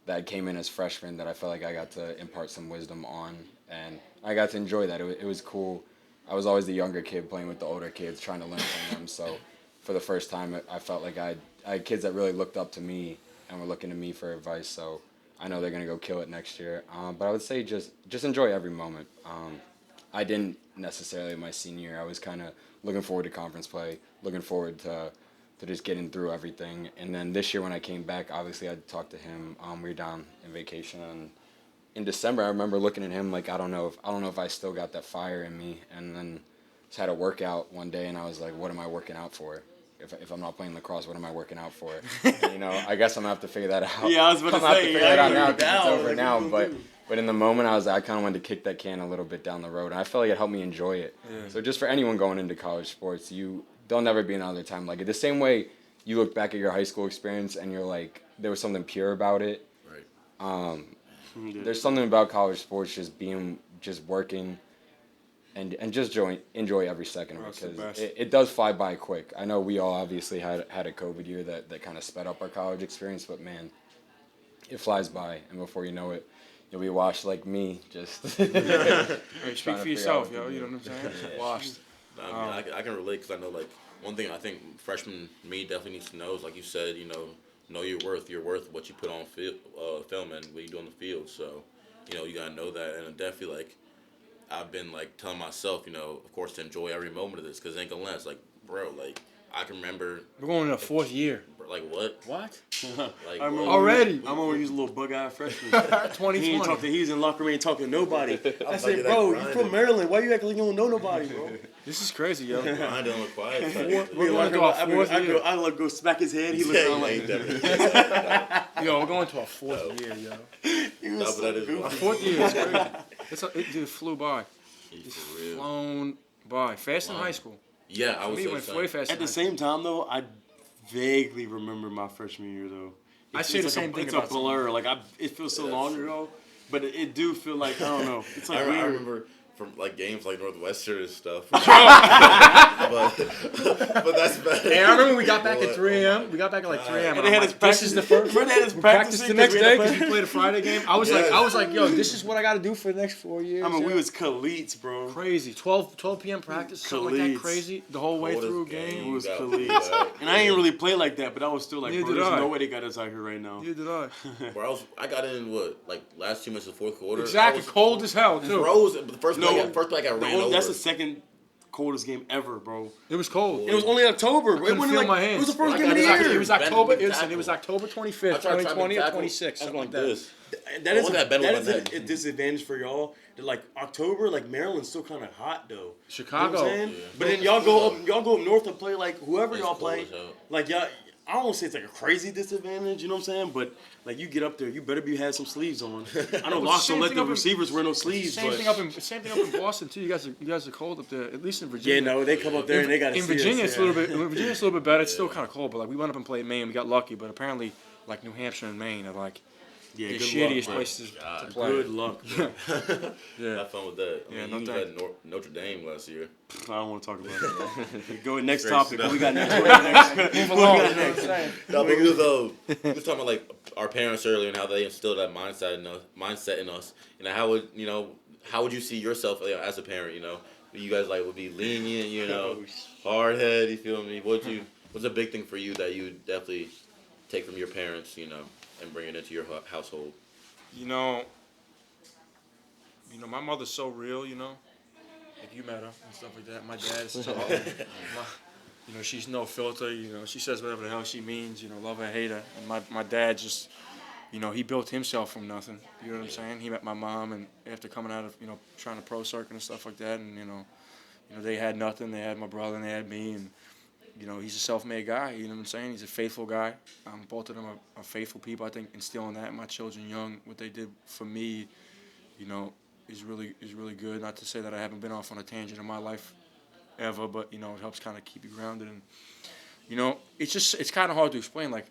That came in as freshmen that I felt like I got to impart some wisdom on, and I got to enjoy that. It was cool. I was always the younger kid playing with the older kids, trying to learn from them. So for the first time, I felt like I had kids that really looked up to me and were looking to me for advice. So I know they're gonna go kill it next year. But I would say just enjoy every moment. I didn't necessarily my senior year. I was kind of looking forward to conference play, looking forward to just getting through everything. And then this year when I came back, obviously I talked to him. We were down in vacation, and in December I remember looking at him like I don't know if I still got that fire in me. And then just had a workout one day, and I was like, what am I working out for? If I'm not playing lacrosse, what am I working out for? You know, I guess I'm gonna have to figure that out. Yeah, I was about to I'm gonna have say, figure that out yeah, now you're 'cause it's down, over like, now. what you gonna do? But in the moment, I kind of wanted to kick that can a little bit down the road, and I felt like it helped me enjoy it. Yeah. So just for anyone going into college sports, there'll never be another time like it. The same way you look back at your high school experience and you're like, there was something pure about it. Right. Yeah. there's something about college sports just working and just enjoy every second of it That's the because best. it does fly by quick. I know we all obviously had a COVID year that kind of sped up our college experience, but man, it flies by, and before you know it, you'll be washed like me. Just Hey, trying speak to for figure out yourself, what yo. to You do. know what I'm saying? Yeah. Washed. I mean, I can relate because I know like one thing I think freshman me definitely needs to know is like you said, know your worth. You're worth what you put on film and what you do on the field. So, you gotta know that, and definitely like I've been like telling myself, of course, to enjoy every moment of this because it ain't gonna last. Like, bro, like I can remember, We're going in the 4th year. like what, What? like I remember what? Already? I remember he was a little bug-eyed freshman. 2020. He ain't talking. He's in locker room, ain't talking to nobody. I like, said, you're bro, like you from grinding. Maryland? Why you acting like you don't know nobody, bro? This is crazy, yo. Grind on the quiet side. We're going to our 4th year. I like go smack his head. He looked Yeah, around you like ain't definitely. Yo, we're going to our 4th year, yo. he was No, so but that is goofy. wild. 4th year is crazy. It just flew by. For real. Flown by. Fast in Wow. high school. Yeah, I For was me, it so went excited. way fast. At in the high school. same time, though, I vaguely remember my freshman year, though. I say the like same thing It's about a blur. Like it feels so Yeah, long that's true. ago, but it do feel like I don't know. It's like I weird. remember from like games like Northwestern and stuff. but that's bad. Hey, I remember we got back Boy, at 3 oh a.m. We got back at like 3 a.m. And they had us this is the first. Fred had us We practiced the practicing next 'cause we day had to because we play- played a Friday game. I was like, yo, this is what I got to do for the next 4 years. I mean, we yo. was cleats, bro. Crazy. 12 p.m. practice, something like that. Khalid's. Crazy the whole way Coldest through a game. game. It was got Khalid's. beat out. And I ain't really play like that, but I was still like, Neither bro, did there's I. no way they got us out here right now. Neither did I. Bro, I got in like last 2 minutes of the fourth quarter. Exactly. I was Cold as hell too. froze. But the first No, play I got ran over. That's the second coldest game ever, bro. It was cold. It was only October. Bro. It Couldn't wasn't feel like my it was the hands. first When game I of the got year. in, It was Ben October. would It was October 25th, I tried to 2020 or tackle. 26, I was something like going that. this. That is, What that Ben that was is on that? a disadvantage for y'all. That like October, like Maryland's still kind of hot though. You know Chicago. what I'm saying? Yeah. But then y'all go up north and play like whoever It's y'all cold play. as hell. Like y'all, I don't want to say it's like a crazy disadvantage. You know what I'm saying? But like you get up there, you better had some sleeves on. I know Well, Locke same don't let thing the up in- receivers wear no sleeves. Same but thing up in Boston too. You guys are cold up there. At least in Virginia. yeah, no, they come up there and they got In Virginia, it's a little bit. In Virginia, it's a little bit better. It's still kind of cold, but like we went up and played Maine. We got lucky, but apparently, like New Hampshire and Maine are like Yeah, the good shittiest luck, places God. to play. Good luck. bro. Yeah. Have fun with that. I Yeah, mean, no you thanks. had Notre Dame last year. I don't want to talk about it. Go next Great topic. stuff. We got next. What next? Move What along. we You got know what I'm next? saying? No, because we was talking about like our parents earlier and how they instilled that mindset in us. How would you see yourself as a parent? You guys like would be lenient, hard head. You feel me? What's a big thing for you that you would definitely take from your parents, and bring it into your household? My mother's so real, Like you met her and stuff like that. My dad is so, she's no filter, she says whatever the hell she means, love her, hate her. And my dad just, he built himself from nothing. You know what I'm saying? He met my mom, and after coming out of, trying to pro circuit and stuff like that, and, they had nothing. They had my brother and they had me, and, he's a self-made guy, you know what I'm saying? He's a faithful guy. Both of them are faithful people. I think instilling that in my children young, what they did for me, is really good. Not to say that I haven't been off on a tangent in my life ever, but, it helps kind of keep you grounded. And, it's kind of hard to explain, like,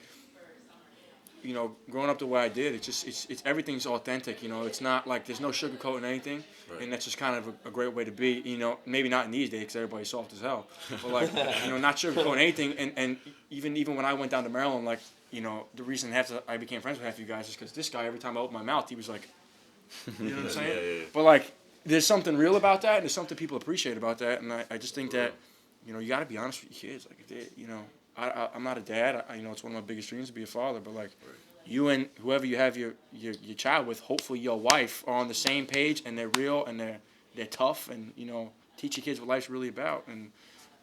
growing up the way I did, it's everything's authentic, it's not like there's no sugarcoating anything, Right. and that's just kind of a great way to be, maybe not in these days because everybody's soft as hell, but like, not sugarcoating anything, and even when I went down to Maryland, like, the reason I became friends with half you guys is because this guy, every time I opened my mouth, he was like, you know what I'm saying? Yeah. But like, there's something real about that, and there's something people appreciate about that, and I just think that, you got to be honest with your kids, like, if they, I'm not a dad. It's one of my biggest dreams to be a father. But like, you and whoever you have your child with, hopefully your wife, are on the same page and they're real and they're tough and teach your kids what life's really about. And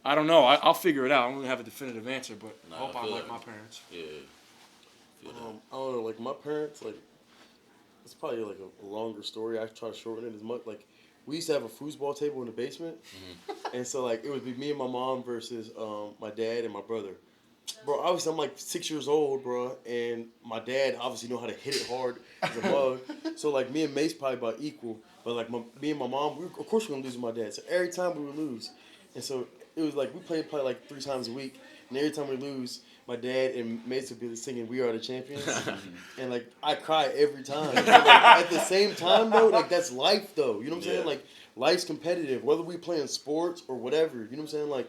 I don't know. I'll figure it out. I don't really have a definitive answer, but I hope I I'm feel like it. my parents. Yeah. Feel that. I don't know, like my parents, like it's probably like a longer story. I try to shorten it as much. Like we used to have a foosball table in the basement, and so like it would be me and my mom versus my dad and my brother. Bro, obviously I'm like 6 years old, bro, and my dad obviously know how to hit it hard as a mug. So like me and Mace probably about equal, but like me and my mom, of course we're gonna lose with my dad. So every time we would lose, and so it was like we played probably like 3 times a week, and every time we lose, my dad and Mason be singing "We Are the Champions," and like I cry every time. But, like, at the same time though, like that's life though. You know what I'm saying? Like life's competitive, whether we playing sports or whatever. You know what I'm saying? Like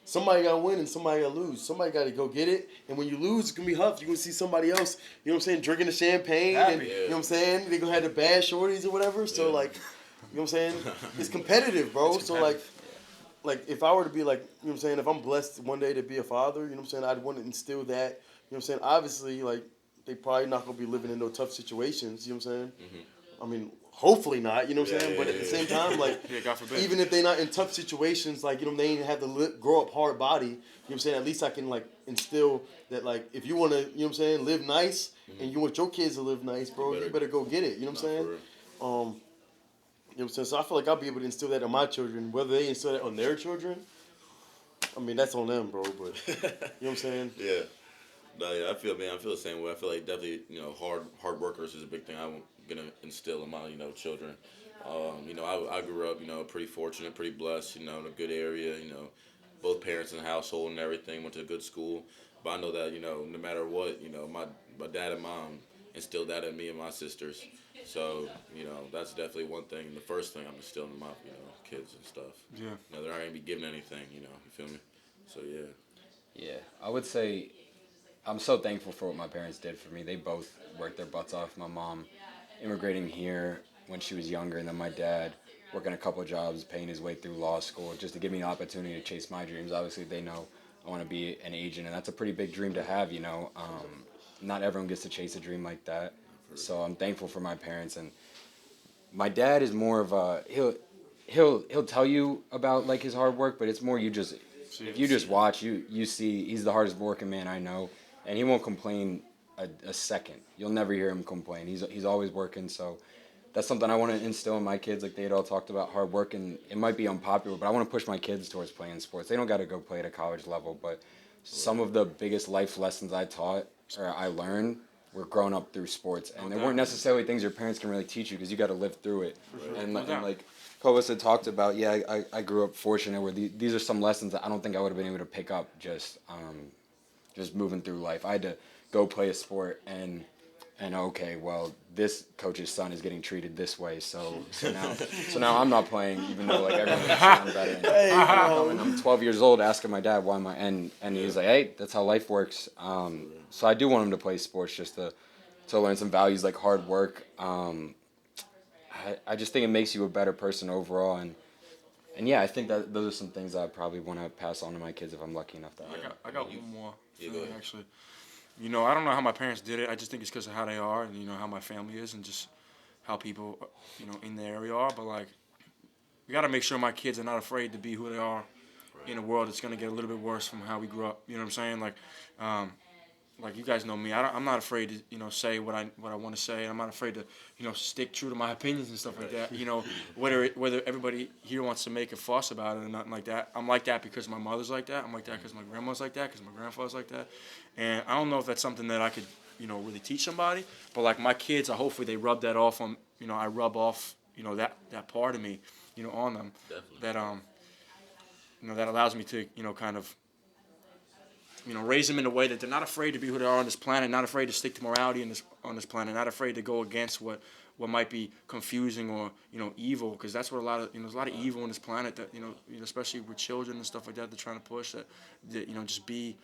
somebody gotta win and somebody gotta lose. Somebody gotta go get it. And when you lose, it's gonna be huff. You're gonna see somebody else, you know what I'm saying, drinking the champagne and you know what I'm saying? They're gonna have the bad shorties or whatever. So like, you know what I'm saying? It's competitive, bro. So like if I were to be like, you know what I'm saying, if I'm blessed one day to be a father, you know what I'm saying, I'd want to instill that, you know what I'm saying? Obviously, like they probably not gonna be living in no tough situations, you know what I'm saying? I mean, hopefully not, you know what I'm saying? But at the same time, like, God forbid. even if they're not in tough situations, like, you know, they ain't have to grow up hard body, you know what I'm saying? At least I can, like, instill that, like, if you want to, you know what I'm saying, live nice, and you want your kids to live nice, bro, you better go get it, you know what I'm saying? You know what I'm saying? So I feel like I'll be able to instill that on my children. Whether they instill that on their children, I mean, that's on them, bro, but, you know what I'm saying? Yeah. No, yeah, I feel the same way. I feel like definitely, you know, hard workers is a big thing I'm gonna instill in my, you know, children. You know, I grew up, you know, pretty fortunate, pretty blessed, you know, in a good area, you know, both parents in the household and everything, went to a good school. But I know that, you know, no matter what, you know, my dad and mom instilled that in me and my sisters. So, you know, that's definitely one thing. The first thing I'm instilling in my, you know, kids and stuff. Yeah. You know, they're not gonna be given anything, you know, you feel me? So yeah. Yeah, I would say I'm so thankful for what my parents did for me. They both worked their butts off. My mom immigrating here when she was younger, and then my dad working a couple of jobs, paying his way through law school just to give me an opportunity to chase my dreams. Obviously, they know I want to be an agent, and that's a pretty big dream to have, you know. Not everyone gets to chase a dream like that. So I'm thankful for my parents. And my dad is more of a, he'll tell you about like his hard work, but it's more if you just watch, you see he's the hardest working man I know, and he won't complain a second. You'll never hear him complain. He's always working. So that's something I want to instill in my kids. Like they had all talked about hard work, and it might be unpopular, but I want to push my kids towards playing sports. They don't got to go play at a college level, but some of the biggest life lessons I learned were grown up through sports, and they weren't necessarily things your parents can really teach you because you got to live through it. And like Kovacs had talked about, I grew up fortunate where these are some lessons that I don't think I would have been able to pick up just moving through life. I had to go play a sport and okay, well, this coach's son is getting treated this way, so now I'm not playing, even though like everyone's saying better. And I'm 12 years old asking my dad why am I, and he's like, hey, that's how life works. So I do want him to play sports just to learn some values like hard work. I just think it makes you a better person overall, and yeah, I think that those are some things I probably want to pass on to my kids if I'm lucky enough to. I got one more thing, go ahead. actually. You know, I don't know how my parents did it. I just think it's because of how they are and, you know, how my family is and just how people, you know, in the area are. But, like, we got to make sure my kids are not afraid to be who they are in a world that's going to get a little bit worse from how we grew up. You know what I'm saying? Like you guys know me. I'm not afraid to, you know, say what I want to say. I'm not afraid to, you know, stick true to my opinions and stuff like that. You know, whether everybody here wants to make a fuss about it or nothing like that. I'm like that because my mother's like that. I'm like that because my grandma's like that. Because my grandfather's like that. And I don't know if that's something that I could, you know, really teach somebody. But like my kids, hopefully they rub that off on, you know, I rub off, you know, that part of me, you know, on them. Definitely. That you know, that allows me to, you know, kind of, you know, raise them in a way that they're not afraid to be who they are on this planet, not afraid to stick to morality on this planet, not afraid to go against what might be confusing or, you know, evil, because that's what there's a lot of evil on this planet that, you know, especially with children and stuff like that, they're trying to push that you know, just be,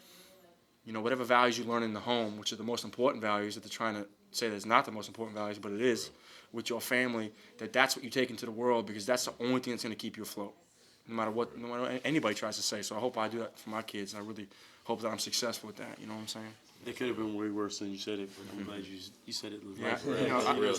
you know, whatever values you learn in the home, which are the most important values that they're trying to say that's not the most important values, but it is with your family, that's what you take into the world, because that's the only thing that's going to keep you afloat, no matter anybody tries to say. So I hope I do that for my kids, and I really hope that I'm successful with that. You know what I'm saying? It could have been way worse than you said it, but I'm glad you said it. Yeah. Right. You know, Real.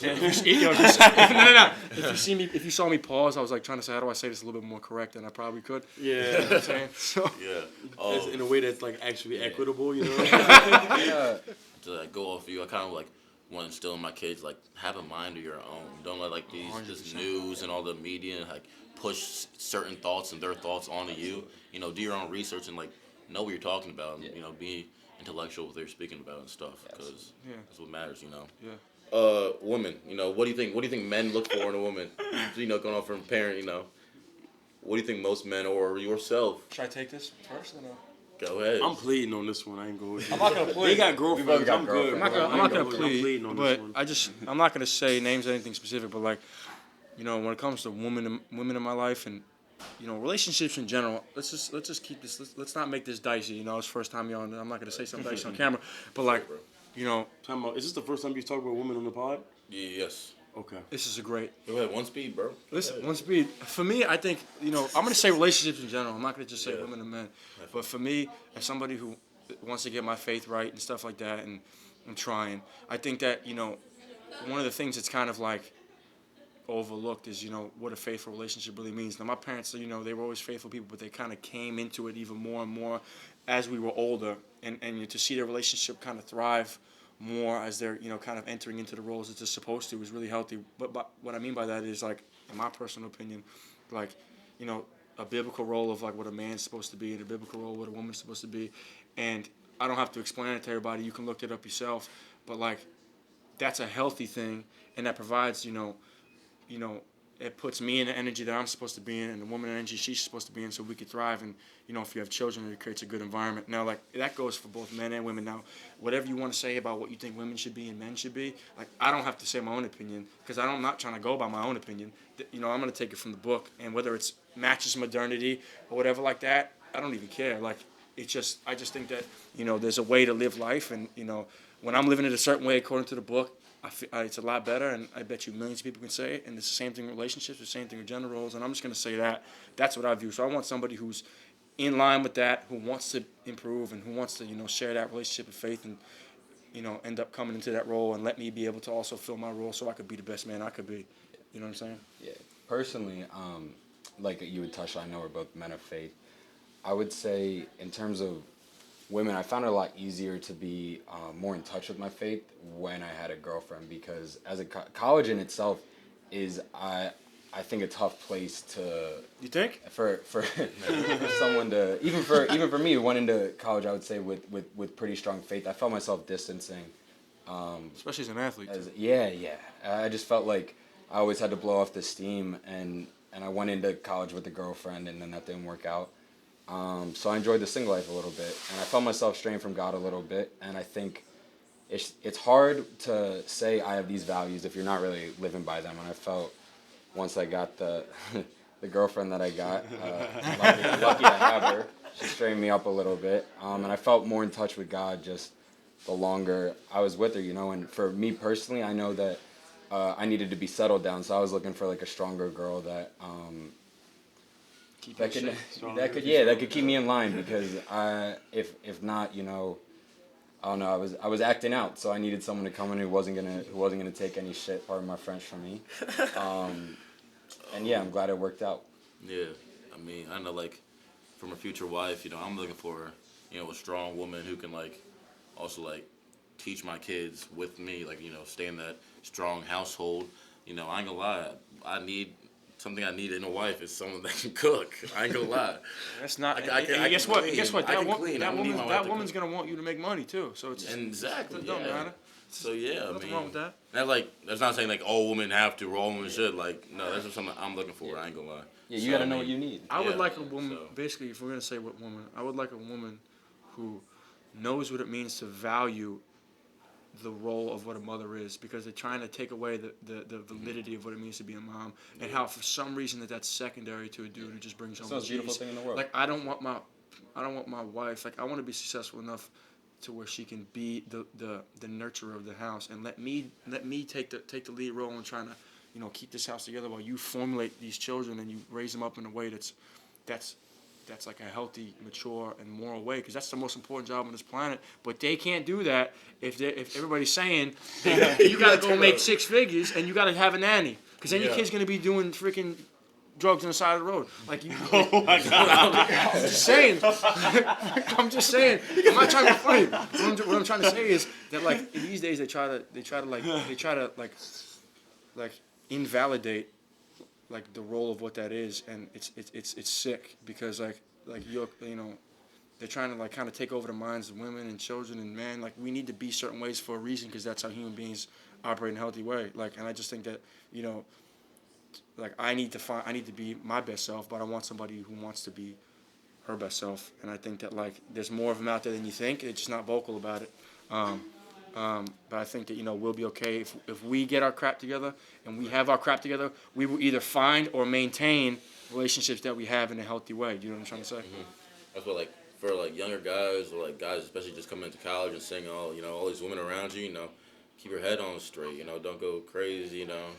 if you saw me pause, I was like trying to say, how do I say this a little bit more correct than I probably could? Yeah. You know what I'm saying? So, Yeah. In a way that's like actually equitable, you know? Yeah. To like, go off of you, I kind of like want to instill in my kids, like, have a mind of your own. Don't let like this news and all the media like push certain thoughts and their thoughts onto you. You know, do your own research and like know what you're talking about. And, you know, be intellectual with what they're speaking about and stuff, because that's what matters. You know. yeah. Women. You know, what do you think men look for in a woman? You know, going off from parent. You know, what do you think most men or yourself? Should I take this first or no? Go ahead. I'm pleading on this one. I ain't going. I'm not gonna plead. They got girlfriends. got I'm girlfriends. good. I'm not gonna I'm plead, pleading on but this one. I'm not gonna say names or anything specific. But like, when it comes to women in my life and relationships in general, let's just keep this. Let's not make this dicey. It's first time you're on. I'm not gonna say something dicey on camera, but like, Time out. Is this the first time you talk about women on the pod? Yes. Okay. this is a great. Go ahead. One speed, bro. Listen, one speed. For me, I think I'm gonna say relationships in general. I'm not gonna just say women and men. But for me, as somebody who wants to get my faith right and stuff like that, and I'm trying, I think that one of the things that's kind of like overlooked is what a faithful relationship really means. Now, my parents, they were always faithful people, but they kind of came into it even more and more as we were older, and to see their relationship kind of thrive more as they're kind of entering into the roles that they're supposed to is really healthy. But what I mean by that is, like, in my personal opinion, like a biblical role of like what a man's supposed to be and a biblical role of what a woman's supposed to be, and I don't have to explain it to everybody. You can look it up yourself. But like, that's a healthy thing, and that provides it puts me in the energy that I'm supposed to be in, and the woman energy she's supposed to be in, so we could thrive. And if you have children, it creates a good environment. Now, like, that goes for both men and women. Now, whatever you want to say about what you think women should be and men should be, like, I don't have to say my own opinion, because I'm not trying to go by my own opinion. I'm going to take it from the book, and whether it's matches modernity or whatever like that, I don't even care. Like, I just think that there's a way to live life, and when I'm living it a certain way according to the book, it's a lot better, and I bet you millions of people can say it. And it's the same thing with relationships, the same thing with gender roles, and I'm just going to say that. That's what I view. So I want somebody who's in line with that, who wants to improve, and who wants to share that relationship of faith, and end up coming into that role and let me be able to also fill my role so I could be the best man I could be. You know what I'm saying? Yeah. Personally, like you would touch on, I know we're both men of faith. I would say in terms of women, I found it a lot easier to be more in touch with my faith when I had a girlfriend, because as a college in itself is I think a tough place to. You think? For someone to even for me who went into college, I would say with pretty strong faith, I felt myself distancing. Especially as an athlete. Yeah. I just felt like I always had to blow off the steam, and I went into college with a girlfriend, and then that didn't work out. So I enjoyed the single life a little bit, and I felt myself straying from God a little bit, and I think it's hard to say I have these values if you're not really living by them, and I felt once I got the girlfriend that I got, lucky I have her, she straightened me up a little bit, and I felt more in touch with God just the longer I was with her, and for me personally, I know that I needed to be settled down, so I was looking for like a stronger girl that that could keep me in line, because if not, I don't know, I was acting out, so I needed someone to come in who wasn't gonna take any shit, pardon my French, from me. And yeah, I'm glad it worked out. Yeah, I mean, I know, like, from a future wife, I'm looking for, a strong woman who can, like, also, like, teach my kids with me, like, stay in that strong household. I ain't gonna lie, something I need in a wife is someone that can cook. I ain't gonna lie. That's not. I can guess what? clean. Guess what? I can clean. I don't need my wife to woman's cook. gonna want you to make money too. So it's Exactly. It don't Yeah. matter. So yeah, Nothing wrong with that. That's not saying like all women have to or all women should. Like, no, that's just something I'm looking for. I ain't gonna lie. Yeah, you gotta know what you need. I would Yeah, like a woman. so. Basically, if we're gonna say what woman, I would like a woman who knows what it means to value the role of what a mother is, because they're trying to take away the validity of what it means to be a mom, and how for some reason that's secondary to a dude who just brings home the most beautiful cheese. thing in the world. Like, I don't want my wife, like, I want to be successful enough to where she can be the nurturer of the house, and let me take the lead role in trying to keep this house together while you formulate these children and you raise them up in a way that's like a healthy, mature, and moral way, because that's the most important job on this planet. But they can't do that if everybody's saying you gotta go make 6 figures and you gotta have a nanny, because then your kid's gonna be doing freaking drugs on the side of the road. Like, you. Oh my God. I'm just saying. I'm just saying. I'm not trying to be funny. What I'm trying to say is that, like, in these days they try to invalidate, like, the role of what that is, and it's sick, because like you're they're trying to, like, kind of take over the minds of women and children and men. Like, we need to be certain ways for a reason, because that's how human beings operate in a healthy way. Like, and I just think that like, I need to be my best self, but I want somebody who wants to be her best self. And I think that like there's more of them out there than you think. They're just not vocal about it. But I think that we'll be okay if we get our crap together and we have our crap together. We will either find or maintain relationships that we have in a healthy way. Do you know what I'm trying to say? That's what, like, for like younger guys or like guys especially just coming into college and seeing all these women around you, keep your head on straight, don't go crazy, don't.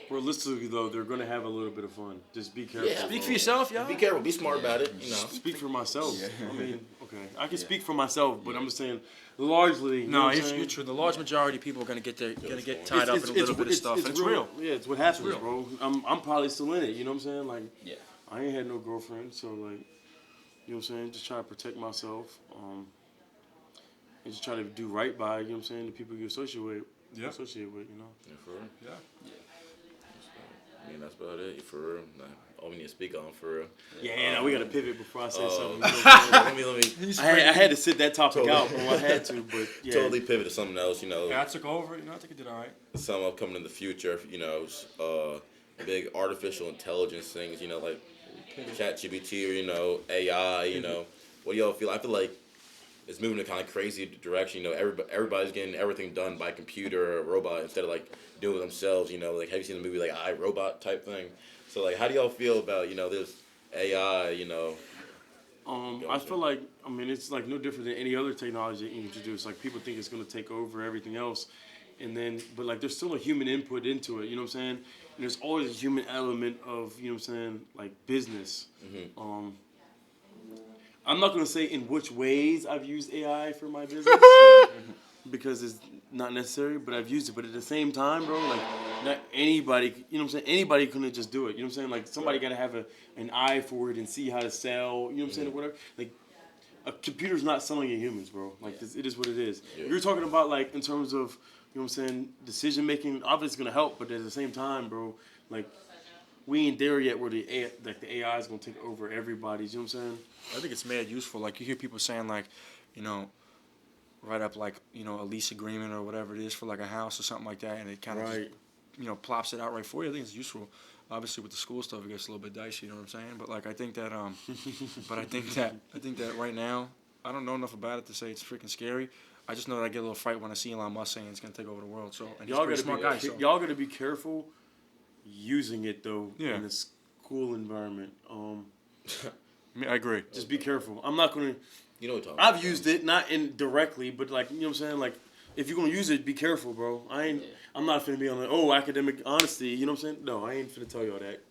Realistically, though, they're gonna have a little bit of fun. Just be careful. Yeah. Speak for yourself, y'all. Be careful, be smart about it, Speak for myself. I mean, okay, I can speak for myself, but I'm just saying, largely. You know No, what I'm you're saying? true. The large majority of people are gonna get tied up in a little bit of stuff, and it's real. Yeah, it's what happens, bro. I'm probably still in it. You know what I'm saying? Like, Yeah. I ain't had no girlfriend, so like, you know what I'm saying? Just try to protect myself, and just try to do right by, you know what I'm saying, the people you associate with. Yeah. Associate with, Yeah, for real. Yeah. I mean, that's about it, for real. Nah, all we need to speak on, for real. Yeah, we gotta pivot before I say something. You know what I'm saying? let me I had to sit that topic Totally. out, bro. I had to, but yeah. totally pivot to something else, Yeah, I took over. I think it did all right. some upcoming in the future, big artificial intelligence things, like ChatGPT or, AI, what do y'all feel? I feel like it's moving in a kind of crazy direction, everybody's getting everything done by computer or robot instead of like doing it themselves, like have you seen the movie like I, Robot type thing? So like how do y'all feel about, this AI, I feel like, it's like no different than any other technology that you introduce. Like people think it's gonna take over everything else, but like there's still a human input into it. You know what I'm saying? And there's always a human element of, you know what I'm saying, like business. I'm not gonna say in which ways I've used AI for my business because it's not necessary, but I've used it. But at the same time, bro, like not anybody, you know what I'm saying? Anybody couldn't just do it. You know what I'm saying? Like somebody gotta have an eye for it and see how to sell. You know what I'm saying? Or whatever. Like a computer's not selling at humans, bro. Like it is what it is. You're talking about like in terms of, you know what I'm saying, decision making. Obviously, it's gonna help, but at the same time, bro, like we ain't there yet where the AI is gonna take over everybody's. You know what I'm saying? I think it's mad useful. Like you hear people saying like, write up like a lease agreement or whatever it is for like a house or something like that, and it kind of just, plops it out right for you. I think it's useful. Obviously, with the school stuff, it gets a little bit dicey. You know what I'm saying? But like I think that but I think that right now I don't know enough about it to say it's freaking scary. I just know that I get a little fright when I see Elon Musk saying it's gonna take over the world. So and he's a pretty smart guy. So. Y'all gotta be careful using it though Yeah. in a school environment. I agree. Just be careful. I'm not gonna. You know what I'm talking I've about. used it, not indirectly, but like, you know what I'm saying? Like, if you're gonna use it, be careful, bro. I'm not finna be on the, academic honesty, you know what I'm saying? No, I ain't finna tell y'all that.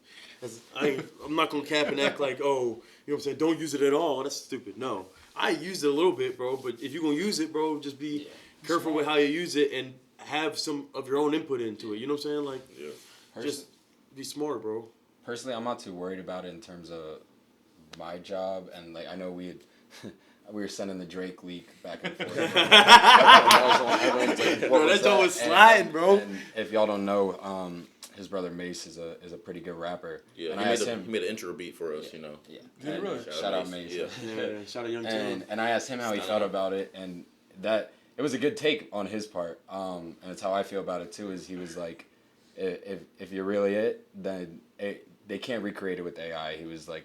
I'm not gonna cap and act like, you know what I'm saying? Don't use it at all. That's stupid. No. I used it a little bit, bro, but if you're gonna use it, bro, just be careful with how you use it and have some of your own input into it. You know what I'm saying? Like, just be smart, bro. Personally, I'm not too worried about it in terms of my job, and like I know we were sending the Drake leak back and forth. That joint was sliding, bro. And if y'all don't know, his brother Mace is a pretty good rapper. Yeah, and he made an intro beat for us, Yeah. Did he really? Shout out Mace. Yeah. Yeah, shout out Young Tim. And I asked him how he felt about it, and that it was a good take on his part. And it's how I feel about it too. Is he was like, if you're really it, then they can't recreate it with AI. He was like,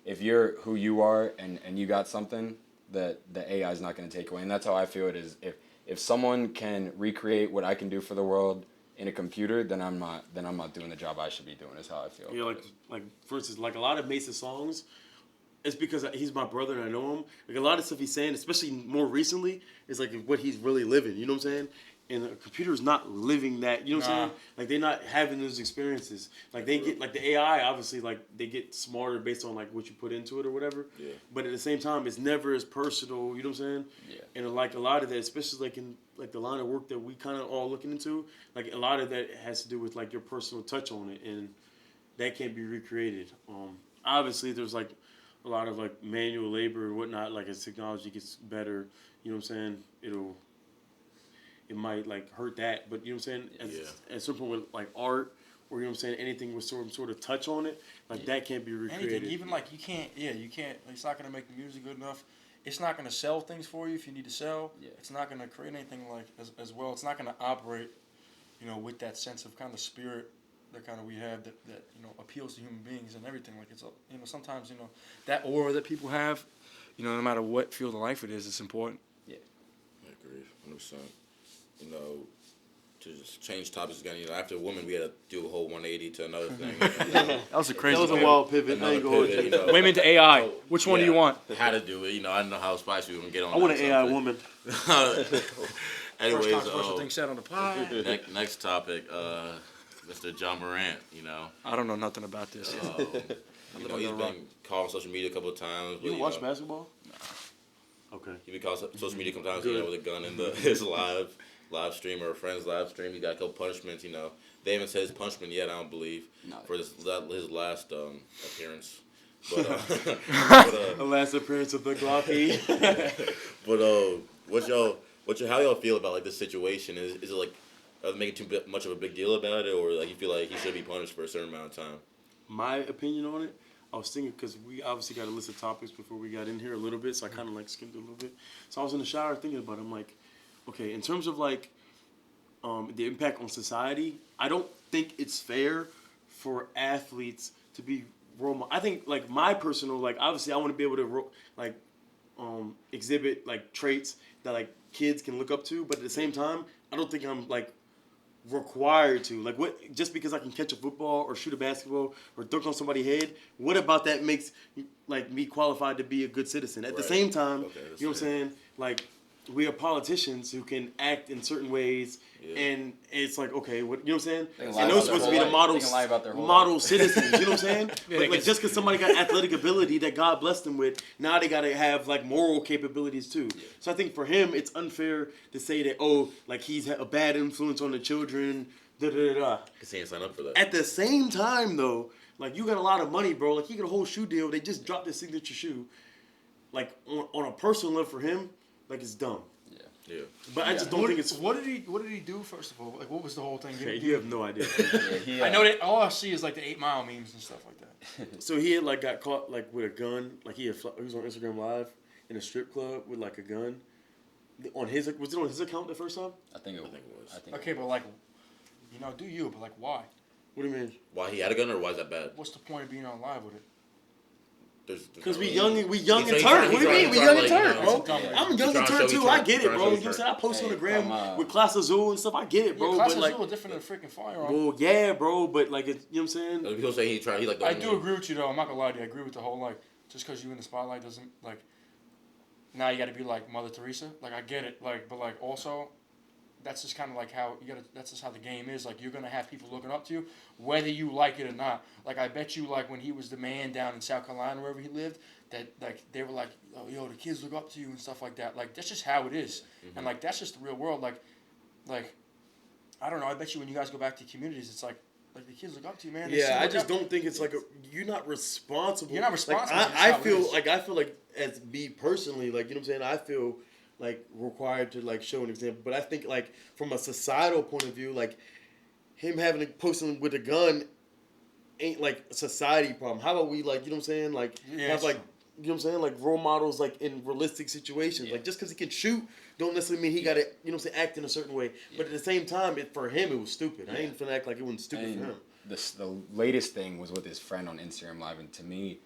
if you're who you are and you got something that the AI is not going to take away. And that's how I feel it is. If someone can recreate what I can do for the world in a computer, then I'm not doing the job I should be doing. Is how I feel. Yeah, like for instance, like a lot of Mason songs, it's because he's my brother and I know him. Like a lot of stuff he's saying, especially more recently, is like what he's really living. You know what I'm saying? And a computer is not living that. You know what I'm saying? Like they're not having those experiences. Like they get like the AI, obviously, like they get smarter based on like what you put into it or whatever. Yeah. But at the same time, it's never as personal. You know what I'm saying? Yeah. And like a lot of that, especially like in like the line of work that we kind of all looking into, like a lot of that has to do with like your personal touch on it, and that can't be recreated. Obviously, there's like a lot of like manual labor and whatnot. Like as technology gets better, you know what I'm saying? It might like hurt that, but you know what I'm saying? At some point with like art, or you know what I'm saying, anything with some sort of touch on it, like that can't be recreated. Anything, even like you can't. It's not gonna make the music good enough. It's not gonna sell things for you if you need to sell. Yeah. It's not gonna create anything like as well. It's not gonna operate, with that sense of kind of spirit kind of we have that appeals to human beings and everything. Like it's sometimes that aura that people have, no matter what field of life it is, it's important. I agree, 100%. To just change topics again, after women, we had to do a whole 180 to another thing. That was a crazy. That was a pivot. wild pivot. I ain't gonna hold you. Women to AI. So, Which one do you want? How to do it? I don't know how spicy we can get on. I want an that AI subject. woman. Anyways, First controversial thing said on the pod. next topic, Mr. John Morant. I don't know nothing about this. He's been called on social media a couple of times. You But, watch basketball? Okay. He been called on social media a couple times. Good. With a gun in his live stream or a friend's live stream. He got a couple punishments. They haven't said his punishment yet. I don't believe for his last appearance. But The last appearance of the Glocky. how y'all feel about this situation? Is it are they making too much of a big deal about it, or you feel like he should be punished for a certain amount of time? My opinion on it, I was thinking, because we obviously got a list of topics before we got in here a little bit, so I kind of skimmed it a little bit. So I was in the shower thinking about it. I'm like, okay, in terms of the impact on society, I don't think it's fair for athletes to be role model. I think my personal obviously I want to be able to exhibit traits that kids can look up to, but at the same time I don't think I'm required to what just because I can catch a football or shoot a basketball or dunk on somebody's head, what about that makes me qualified to be a good citizen? At the same time, you know what I'm saying, we are politicians who can act in certain ways, and it's okay, what you know what I'm saying? And those supposed to be the model citizens, you know what I'm saying? But just because somebody got athletic ability that God blessed them with, now they got to have moral capabilities too. So I think for him, it's unfair to say that he's a bad influence on the children. Because he ain't signed up for that. At the same time, though, you got a lot of money, bro. You get a whole shoe deal. They just dropped his signature shoe. On a personal level for him, it's dumb. Yeah. But I just don't think it's. What did he do first of all? What was the whole thing? Okay, you have no idea. I know that all I see is the 8 Mile memes and stuff like that. So he had got caught with a gun. He was on Instagram Live in a strip club with a gun. Was it on his account the first time? I think it was. Okay, but do you? But why? What do you mean? Why he had a gun, or why is that bad? What's the point of being on live with it? Because we young and turn. What do you mean? We young and turn, bro. I'm young and turn too. I get it, bro. You know what I'm saying? I post on the gram with Class Azul and stuff. I get it, bro. Class Azul is different than a freaking firearm. Well, yeah, bro. But you know what I'm saying? People say he tried. I do agree with you though. I'm not gonna lie to you. I agree with the whole just because you in the spotlight doesn't now you got to be like Mother Teresa. I get it. But also. That's just kind of how you gotta. That's just how the game is. You're gonna have people looking up to you, whether you like it or not. I bet you, when he was the man down in South Carolina, wherever he lived, that they were oh, yo, the kids look up to you and stuff like that. That's just how it is, and that's just the real world. I don't know. I bet you when you guys go back to communities, it's the kids look up to you, man. Yeah, I just don't think it's you're not responsible. You're not responsible. I feel as me personally, you know what I'm saying. I feel. Required to show an example, but I think from a societal point of view, him having to post him with a gun ain't a society problem. How about we you know what I'm saying, have you know what I'm saying, role models in realistic situations. Just because he can shoot don't necessarily mean he got to you know what I'm saying, act in a certain way. But at the same time, for him it was stupid. I ain't finna act like it wasn't stupid for him. The latest thing was with his friend on Instagram Live, and to me.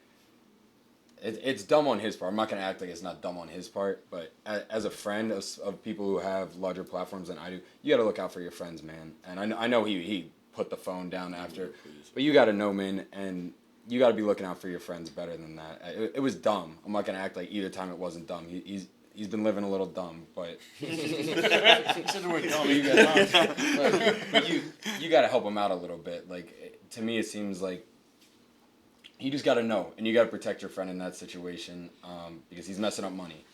It's dumb on his part. I'm not going to act like it's not dumb on his part, but as a friend of people who have larger platforms than I do, you got to look out for your friends, man. And I know he put the phone down after, but you got to know, man, and you got to be looking out for your friends better than that. It was dumb. I'm not going to act like either time it wasn't dumb. He's been living a little dumb, but you got to help him out a little bit. To me, it seems like you just got to know, and you got to protect your friend in that situation because he's messing up money,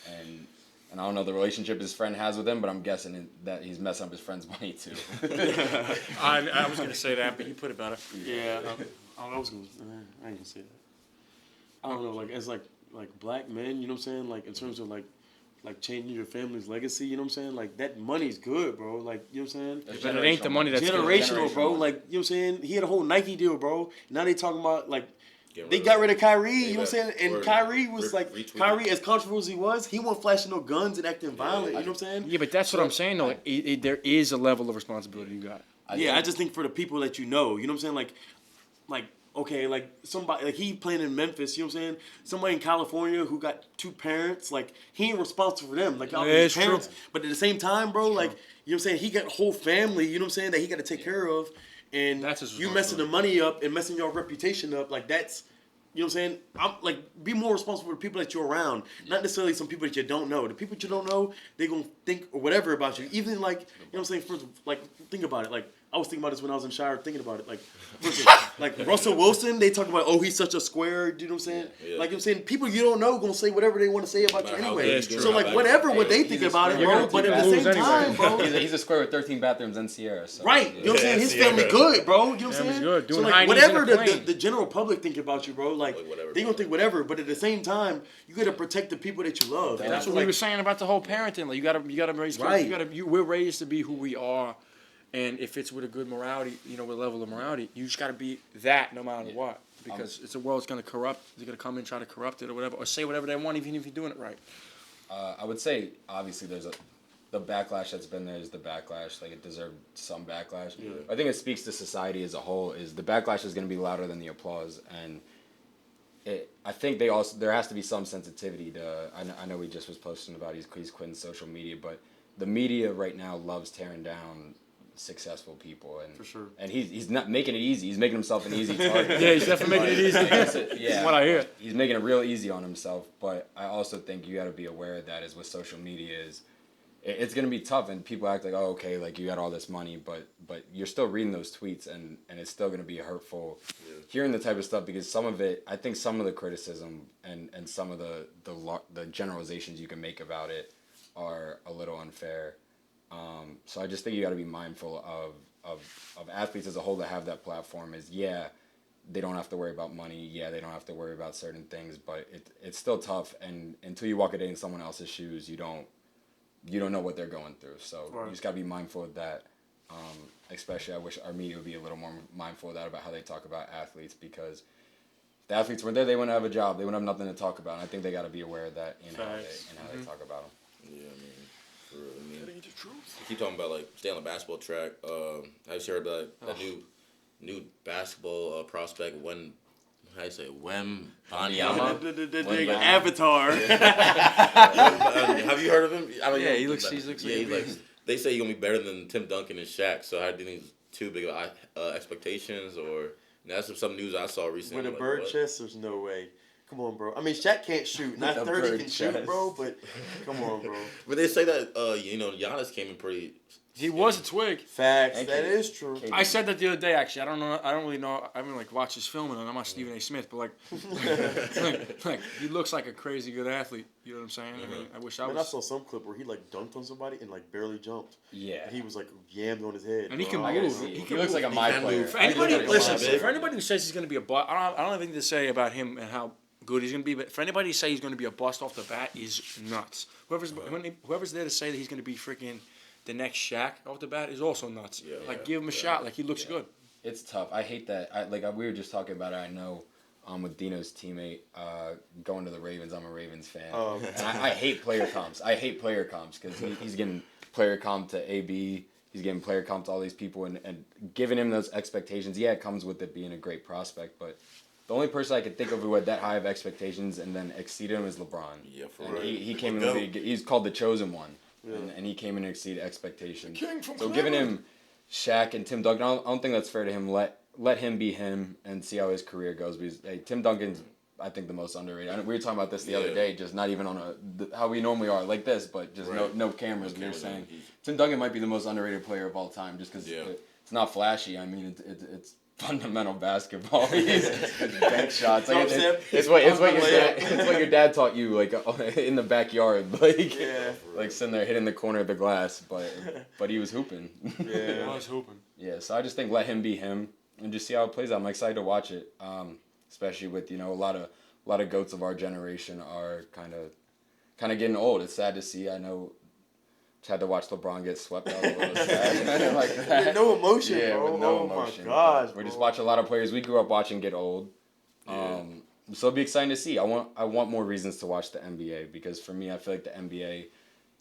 and I don't know the relationship his friend has with him, but I'm guessing that he's messing up his friend's money too. I was gonna say that, but you put it better. Yeah, I ain't gonna say that. I don't know, as black men, you know what I'm saying, in terms of changing your family's legacy, you know what I'm saying, that money's good, bro. You know what I'm saying. But it ain't the money that's generational, bro. You know what I'm saying. He had a whole Nike deal, bro. Now they talking about they got rid of Kyrie, you know what I'm saying? And Kyrie was Kyrie, as controversial as he was, he wasn't flashing no guns and acting violent, you know what I'm saying? Yeah, but that's what I'm saying, though. There is a level of responsibility you got. I just think for the people that you know what I'm saying? Like okay, like somebody like he playing in Memphis, you know what I'm saying? Somebody in California who got 2 parents, like he ain't responsible for them. Like Yeah, his it's parents, true. but at the same time, bro, like you know what I'm saying? He got a whole family, you know what I'm saying, that he got to take care of, and That's his you messing the money up and messing your reputation up, like that's. You know what I'm saying? I'm like, be more responsible for the people that you're around, not necessarily some people that you don't know. The people that you don't know, they gonna think or whatever about you. Even like, you know what I'm saying? First, like, think about it. Like, I was thinking about this when I was in Shire, thinking about it. Like, like Russell Wilson, they talk about, oh, he's such a square. You know what I'm saying? Yeah. Like, you know what I'm saying? People you don't know gonna say whatever they want to say about you matter how anyway. good you do, So how like, bad whatever you what play. they think about it, You're bro. gonna But keep at the lose same anyway. time, bro. He's a square with 13 bathrooms and Sierra. So, Right, you know what I'm saying? His Yeah, family Sierra. good, bro. You know what I'm Family's saying? good. So Doing like high knees whatever in a plane. the general public think about you, bro, like whatever, they gonna bro. think whatever. But at the same time, you gotta protect the people that you love. And That's I feel what we like were saying about the whole parenting. Like you gotta raise kids. Right. We're raised to be who we are, and if it's with a good morality, with a level of morality, you just gotta be that no matter what. Because it's a world's gonna corrupt. They're gonna come in and try to corrupt it or whatever, or say whatever they want, even if you're doing it right. I would say obviously the backlash that's been there is the backlash. Like it deserved some backlash. Yeah. I think it speaks to society as a whole. Is the backlash is going to be louder than the applause, and I think there has to be some sensitivity to. I know he just was posting about he's quitting social media, but the media right now loves tearing down successful people, and For sure. and he's not making it easy. He's making himself an easy target. Yeah, he's definitely making it easy. Yeah, From what I hear. he's making it real easy on himself. But I also think you got to be aware that is with social media it's gonna be tough, and people act like, oh, okay, like you got all this money, but you're still reading those tweets, and it's still gonna be hurtful hearing the type of stuff, because some of it, I think some of the criticism and some of the generalizations you can make about it are a little unfair. So I just think you got to be mindful of athletes as a whole that have that platform. They don't have to worry about money. Yeah, they don't have to worry about certain things, but it's still tough. And until you walk a day in someone else's shoes, you don't know what they're going through. So Right. you just got to be mindful of that. Especially, I wish our media would be a little more mindful of that about how they talk about athletes, because if the athletes weren't there, they wouldn't have a job. They wouldn't have nothing to talk about. And I think they got to be aware of that in how Facts. they talk about them. Yeah, I mean, for real. I mean, you keep talking about like staying on the basketball track. Have you heard about that new basketball prospect? How you say Wem Banyama? The Avatar. Have you heard of him? I don't Yeah, know. he looks like a he's like beast. they say he's gonna be better than Tim Duncan and Shaq. So how do you think it's too big of expectations, or that's some news I saw recently? With a like, bird what? chest, there's no way. Come on, bro. I mean, Shaq can't shoot. Not The 30 bird can shoot, chest. bro. But come on, bro. But they say that Giannis came in pretty. He was a twig. Facts. Thank That you. is true. Okay. I said that the other day. Actually, I don't know. I don't really know. I haven't watched his film, and I'm not Stephen A. Smith, but like he looks like a crazy good athlete. You know what I'm saying? I mean, I wish I Man, I was. saw some clip where he like dunked on somebody and like barely jumped. Yeah. And he was like yammed on his head. And he bro. can I gotta move. see it. He He can looks move. like a my can player. move. For anybody, He's listen. big. For anybody who says he's going to be a bust, I don't have anything to say about him and how good he's going to be. But for anybody to say he's going to be a bust off the bat is nuts. Whoever's there to say that he's going to be freaking the next Shaq off the bat is also nuts. Yeah. Like give him a shot. Like he looks good. It's tough. I hate that. We were just talking about it. I know, with Dino's teammate going to the Ravens. I'm a Ravens fan. Oh. And I hate player comps. I hate player comps because he's getting player comp to AB. He's getting player comp to all these people and giving him those expectations. Yeah, it comes with it being a great prospect, but the only person I could think of who had that high of expectations and then exceeded him is LeBron. Yeah, for And real. he came in Go. the league. He's called the chosen one. Yeah. And he came in and exceeded expectations. king from So giving him Shaq and Tim Duncan, I don't think that's fair to him. Let him be him and see how his career goes. Because hey, Tim Duncan's, I think, the most underrated. We were talking about this the other day, just not even on how we normally are, like this, but just Right. no cameras. We were cameras, saying he's- Tim Duncan might be the most underrated player of all time, just because Yeah. it's not flashy. I mean, it's fundamental basketball. It's bank shots. Like, it's what your dad taught you, like in the backyard, like Yeah. like sitting there hitting the corner of the glass, but he was hooping. Yeah. I was hooping. Yeah, so I just think let him be him and just see how it plays out. I'm excited to watch it, especially with a lot of goats of our generation are kind of getting old. It's sad to see. I know. Had to watch LeBron get swept out a little sad. Like that. With no emotion, Yeah, bro. with no Oh emotion. my gosh. We're just bro. watching a lot of players we grew up watching get old. So it'll be exciting to see. I want more reasons to watch the NBA, because for me, I feel like the NBA,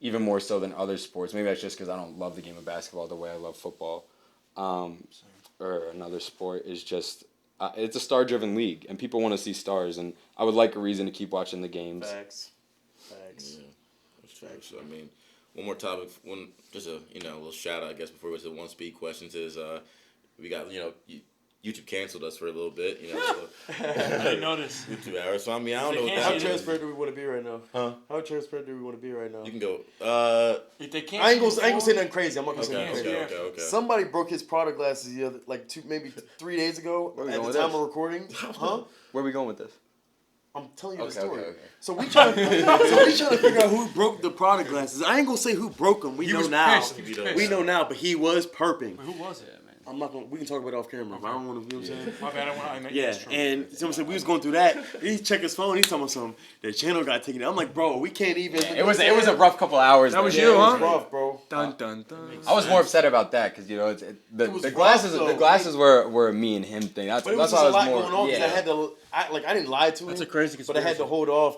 even more so than other sports, maybe that's just because I don't love the game of basketball the way I love football. or another sport is just it's a star-driven league, and people want to see stars, and I would like a reason to keep watching the games. Facts. Yeah, that's true. So I mean, one more topic, just a little shout out, I guess, before we go to the one speed questions is we got YouTube canceled us for a little bit, I didn't notice. 2 hours. So I mean, I don't know what They that How can't is. transparent do we want to be right now? Huh? How transparent do we want to be right now? You can go. If they can't, I ain't gonna say nothing crazy. I'm not gonna say Okay, nothing okay, crazy. okay. Somebody broke his product glasses the other, maybe 3 days ago Where we at going the with time this? of recording. Huh? Where are we going with this? I'm telling you the Okay, story. okay, okay. So we trying to figure out who broke the product glasses. I ain't gonna say who broke them. We He know was now. pissed. He was pissed. We know now, but he was perping. Who was it, man? I'm not gonna. We can talk about it off camera. But I don't want to. You know what I'm saying? My bad. I meant Yeah, and so I'm saying we was going through that. He checked his phone. He's talking about something. The channel got taken. I'm like, bro, we can't even. It was a rough couple hours. That was though. you, It was huh? rough, bro. Dun dun dun. I was more upset about that because the was glasses rough, though. the glasses were a me and him thing. That's But it was that's just why a I lot was more. going on because yeah. I had to. I didn't lie to him. That's a crazy But I had to conspiracy. hold off.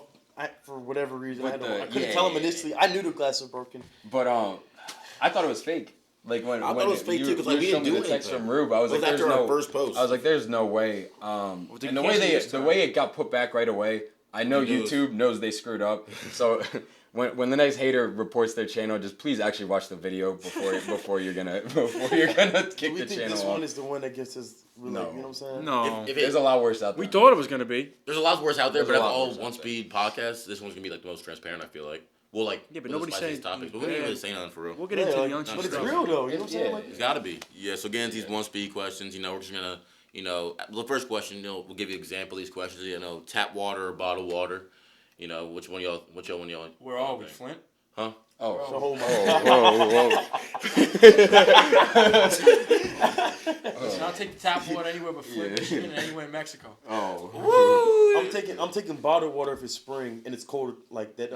For whatever reason, With I the- couldn't yeah, tell him yeah, initially. I knew the glasses were broken. But I thought it was fake. Like when I thought it was fake too, 'cause, like, we showed didn't me do the text anything. from Rube, I was It was like, after "There's our no." first post. I was like, "There's no way." they And the canceled way this the time. way it got put back right away, I know He knows. YouTube knows they screwed up. So when the next hater reports their channel, just please actually watch the video before you're gonna kick Do we the think channel this off. one is the one that gets us? Really, No. you know what I'm saying? No, If There's a lot worse out there. we thought it was gonna be. There's a lot worse out there, There's but a of lot all worse out one there. speed podcasts, this one's gonna be like the most transparent. I feel like. Well, like Yeah, but with the nobody spiciest said topics, but we didn't bad. really say nothing for real. We'll get Yeah, into like, the but untrue it's stuff. real though. You know what I'm saying? Yeah. Like, It's gotta be. Yeah, so again, these one speed questions, we're just gonna, the first question, we'll give you an example of these questions, tap water or bottled water, which one y'all Where are we, Flint? Huh? Oh, so hold my. Let's not take the tap water anywhere but Flint, Michigan, and anywhere in Mexico. I'm taking bottled water if it's spring and it's cold, like that.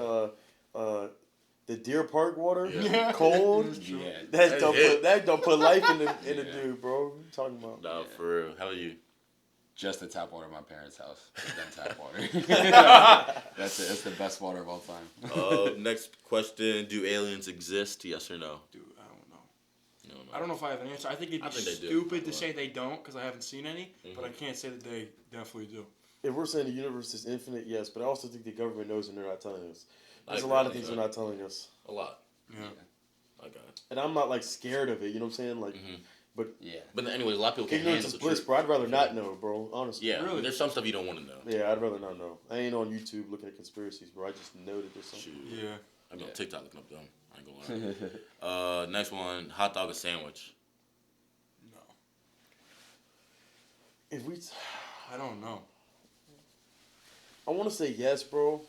The Deer Park water, Yeah. cold. yeah. That don't put life in the dude, bro. What you talking about? No, for real. How about you? Just the tap water at my parents' house. Then tap water. That's it. It's the best water of all time. Next question: do aliens exist? Yes or no? Dude, I don't know. You don't know. I don't know if I have an answer. I think it'd I be think they do. stupid to say they don't because I haven't seen any, but I Mhm. can't say that they definitely do. If we're saying the universe is infinite, yes, but I also think the government knows and they're not telling us. I There's a agree lot of with things that. they're not telling us, A lot. Yeah. I got it. and I'm not like scared of it. You know what I'm saying? Like, Yeah. But then, anyways, a lot of people can't ignorance handle is the bliss, truth. bro. I'd rather not know, bro. Honestly. Yeah, Really? there's some stuff you don't want to know. Yeah, I'd rather not know. I ain't on YouTube looking at conspiracies, bro. I just know that there's something. Shoot. Yeah. I'm on TikTok looking up them. I ain't gonna lie. Next one: hot dog or sandwich? No. If we, I don't know. I want to say yes, bro.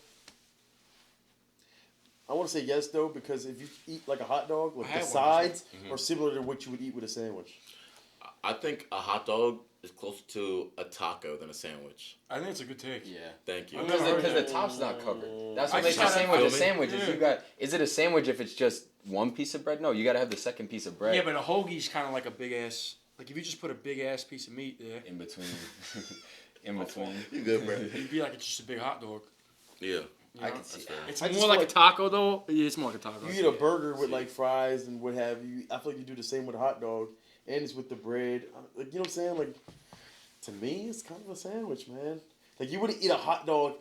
I want to say yes though because if you eat like a hot dog, like I had the one sides Mhm. are similar to what you would eat with a sandwich. I think a hot dog is closer to a taco than a sandwich. I think it's a good take. Yeah. Thank you. I've never heard Because that. the top's not covered. That's I what makes a just sandwich kinda- a sandwich. Is Yeah. you got. Is it a sandwich if it's just one piece of bread? No, you got to have the second piece of bread Yeah, but a hoagie's kind of like a big ass. Like if you just put a big ass piece of meat there, in between. In between. You good, bro? it'd be like it's just a big hot dog. Yeah. You I know? can see That's fair. that. It's I just more like feel a taco though. Yeah, it's more like a taco. You eat a burger with like fries and what have you. I feel like you do the same with a hot dog, and it's with the bread. Like, you know what I'm saying? Like, to me, it's kind of a sandwich, man. Like you wouldn't eat a hot dog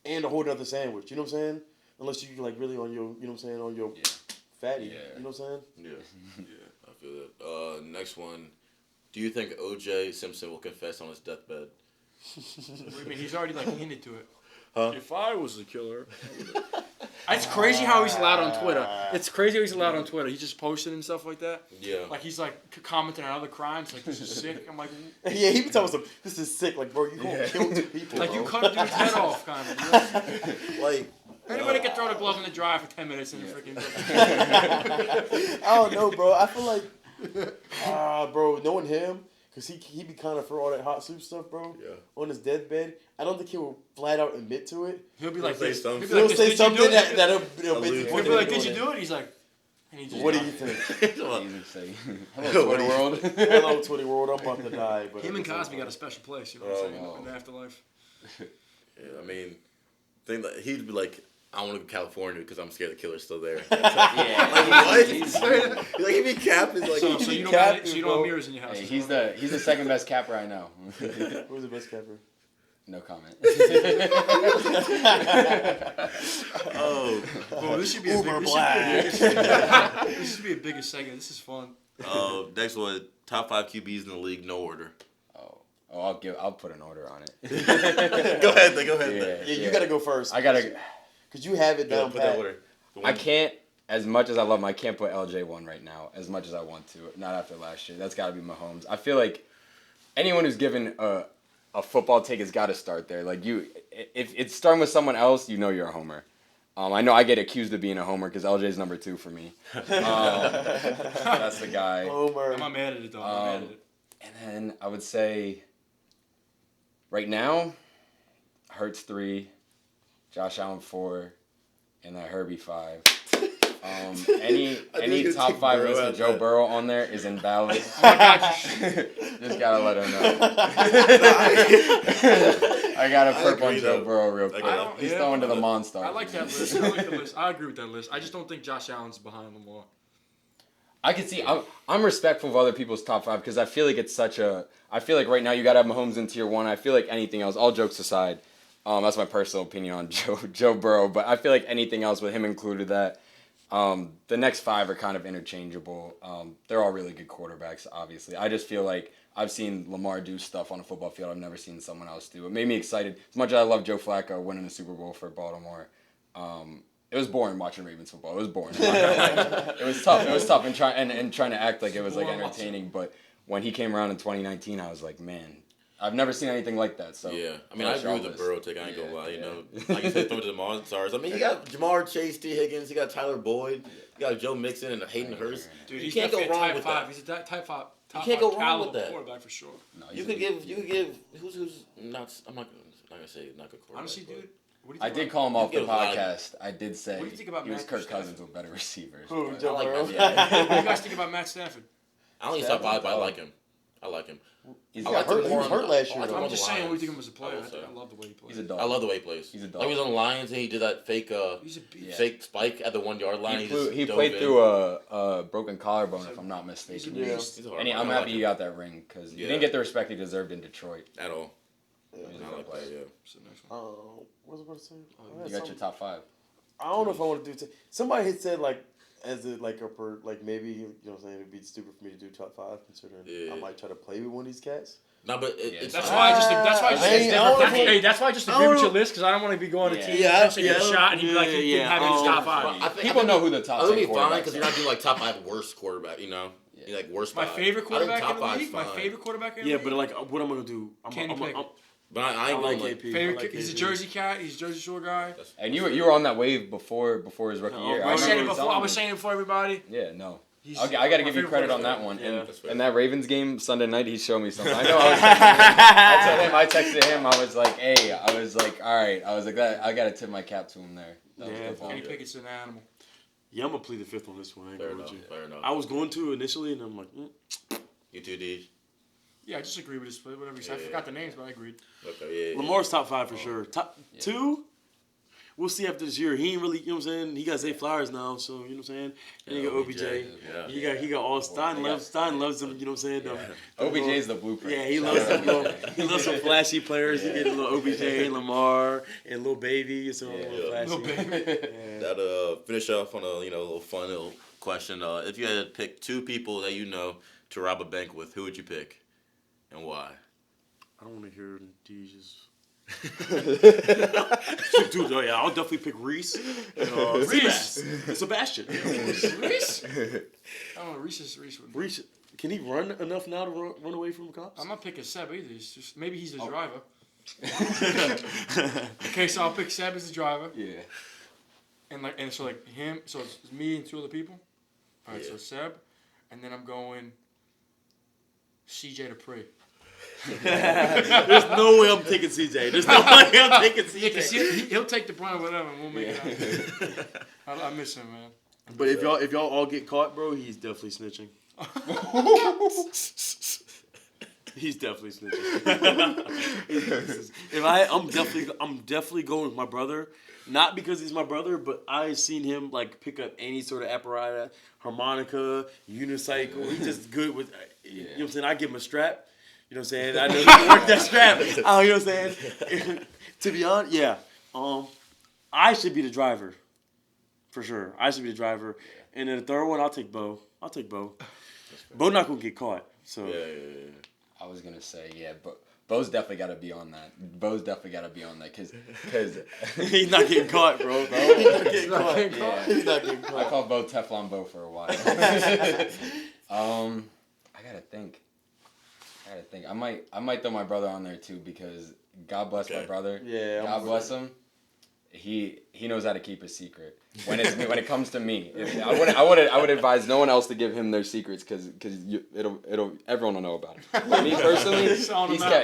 and a whole other sandwich. You know what I'm saying? Unless you like really on your, you know what I'm saying, on your Yeah. fatty. Yeah. You know what I'm saying? Yeah. Yeah. I feel that. Next one: do you think O.J. Simpson will confess on his deathbed? I mean, he's already like hinted to it. Huh? If I was the killer. It's crazy how he's allowed on Twitter. It's crazy how he's allowed on Twitter. He just posted and stuff like that. Yeah. Like he's like commenting on other crimes. Like this is sick. I'm like, Yeah, he be telling us, "This is sick." Like, bro, you gonna kill two people? like you bro. cut a dude's head off, kind of. You know? Like, Anybody can throw the glove in the dryer for 10 minutes and freaking. I don't know, bro. I feel like, bro, knowing him, cause he be kind of for all that hot soup stuff, bro. Yeah. On his deathbed, I don't think he will flat out admit to it. He'll be like say this. something. He'll be He'll like, say "Did you do something it?" that'll Allude. make He'll be like, "Did you do it?" He's like, and he just What do you think? Easy say. Hello, What Twitter do you- world. Hello, Twitter world. I'm about to die. But Him at and the same Cosby time- got a special place, you know what I'm saying, Oh. in the afterlife. Yeah. I mean, think that he'd be like I want to go to California because I'm scared the killer's still there. Yeah. What? Like he be capping like. So you don't have mirrors in your house. Hey, he's the second best capper I know. Who's the best capper? No comment. Oh. Well, this should be a big, this should be a bigger segment. This is fun. Next one, top 5 QBs in the league, no order. I'll put an order on it. Go ahead. Yeah, you gotta go first. I gotta. Cause you have it Go down put that pat. order. I can't. As much as I love him, I can't put LJ1 right now. As much as I want to, not after last year. That's got to be Mahomes. I feel like anyone who's given a football take has got to start there. Like if it's starting with someone else, you know you're a homer. I know I get accused of being a homer because LJ's number 2 for me. That's the guy. Homer. I'm not mad at it though. I'm not mad at it. And then I would say, right now, Hurts 3, Josh Allen 4, and that Herbie 5. Any top 5 Burrow list out with Joe there. Burrow on there is invalid. Just gotta let him know. I gotta perp on agree, Joe though. Burrow real quick. I He's throwing to the Monstars. I like that list. I like the list. I agree with that list. I just don't think Josh Allen's behind Lamar. I can see. I'm respectful of other people's top 5 because I feel like it's such a. I feel like right now you gotta have Mahomes in tier 1. I feel like anything else, all jokes aside, that's my personal opinion on Joe Burrow. But I feel like anything else with him included that. The next 5 are kind of interchangeable. They're all really good quarterbacks, obviously. I just feel like I've seen Lamar do stuff on a football field I've never seen someone else do. It made me excited. As much as I love Joe Flacco winning the Super Bowl for Baltimore, it was boring watching Ravens football. It was boring. It was tough. It was tough and trying to act like it was like entertaining. But when he came around in 2019, I was like, man, I've never seen anything like that. So Yeah, I mean, I agree with the this. Burrow take. I ain't gonna lie, you Yeah. know. Like you said, throw to the Monstars. I mean, you got Jamar Chase, T. Higgins, you got Tyler Boyd, you got Joe Mixon and Hayden Hurst. Dude, You he's can't go definitely wrong type with 5. that. He's a type 5. You can't go wrong caliber with that. quarterback for sure. No, You could give who's not. I'm not gonna say not good quarterback. Honestly, but- dude, what do you I think did about- call him off the give a lot of- podcast. I did say What do you think about he was Matthew Kirk Stafford? Cousins with better receivers. Who, but- Joe I like Burrow? that. What do you guys think about Matt Stafford? I don't think he's top 5, but I like him. I like him. He's I a like hurt- him he more was on hurt the- last I year, like though. him on I'm just the saying, what do you Lions. think of him as a player? I will say. I love the way he plays. He's a dog. I love the way he plays. He's a dog. Like he was on the Lions and he did that fake He's a beast. Yeah. fake spike at the 1 yard line. He just played dove through in. a broken collarbone, if I'm not mistaken. Yeah. He's a hard And man. I'm I like happy he him got that ring because he Yeah. didn't get the respect he deserved in Detroit. at all. Yeah. I like that. Yeah. What's the next one? What was I about to say? I had You got your something- top 5. I don't know if I want to do. Somebody had said like, as a like maybe you know what I'm saying it'd be stupid for me to do top 5 considering Yeah. I might try to play with one of these cats. No, but Yeah, it's That's fine. why I just. That's why I I just. ain't- I don't know if Hey, that's why I just I agree don't with your know. list because I don't want to be going to Yeah. teams. Yeah, Yeah, take yeah, a shot and he'd be like, he yeah, didn't have his top Well, 5. I think, People know who the top I think 10 it'd be fine quarterbacks because you're not doing like top 5 worst quarterback. You know, Yeah. you like worst. My 5. favorite I think quarterback top in the five's league. My fine. favorite quarterback in the Yeah, league. but like what I'm gonna do? Kenny Pickett. But I I ain't like going like. KP. Favorite, I like he's a KP. Jersey cat. He's a Jersey Shore guy. And you were on that wave before his rookie No, year. bro, I was saying it remember before. telling I was me. saying it before everybody. Yeah, no. He's I got to my give you favorite credit on quarterback. that one. Yeah. And That's fair. in that Ravens game Sunday night, he showed me something. I know. I texted him. I was like, hey, I was like, all right. I was like, that. I got to tip my cap to him there. That was Yeah. a good ball. Kenny Pickett's an animal. Yeah, I'm gonna plead the 5th on this one. I ain't Fair gonna enough. with you. Fair enough. I was going to initially, and I'm like, You two D. Yeah, I just agree with his split. Whatever he said. I Yeah. forgot the names, but I agreed. Okay, yeah. Lamar's top 5 for sure. Top 2. We'll see after this year. He ain't really, you know what I'm saying? He got Zay Flowers now, so you know what I'm saying? And he got OBJ. Yeah. He got all Stein loves him, you know what I'm saying? OBJ's the blueprint. Yeah, he loves them little, he loves some flashy players. You get a little OBJ, Lamar, and little baby, so a little flashy. Little baby. Yeah. That finish off on a little fun little question. If you had to pick 2 people that you know to rob a bank with, who would you pick, and why? I don't want to hear Deeja's. Dude, oh yeah, I'll definitely pick Reese. And, Reese. Sebastian. Reese. I don't know. Reese would. Reese, can he run enough now to run away from cops? I'm not picking Seb either. It's just maybe he's the driver. Okay, so I'll pick Seb as the driver, Yeah. and so like him. So it's me and 2 other people. All right, Yeah. so Seb, and then I'm going CJ Dupree. There's no way I'm taking CJ. There's no way I'm taking Yeah, cause CJ. he'll take the brunt or whatever, and we'll make it out. I miss him, man. But if y'all all get caught, bro, he's definitely snitching. He's definitely snitching. I'm definitely going with my brother. Not because he's my brother, but I seen him like pick up any sort of apparatus, harmonica, unicycle. He's just good with. You know what I'm saying? I give him a strap. You know what I'm saying? I know he can work that strap. You know what I'm saying? To be honest, yeah. I should be the driver. For sure. I should be the driver. And then the third one, I'll take Bo. Bo not gonna get caught. So Yeah. I was gonna say, yeah, but Bo's definitely got to be on that. Because he's not getting caught, bro. He's not getting caught. Yeah. He's not getting I caught. called Bo Teflon Bo for a while. I gotta think. I might throw my brother on there too because God bless my brother. Yeah, God bless him. He knows how to keep a secret. When it comes to me, I would advise no one else to give him their secrets because everyone will know about it. But me personally,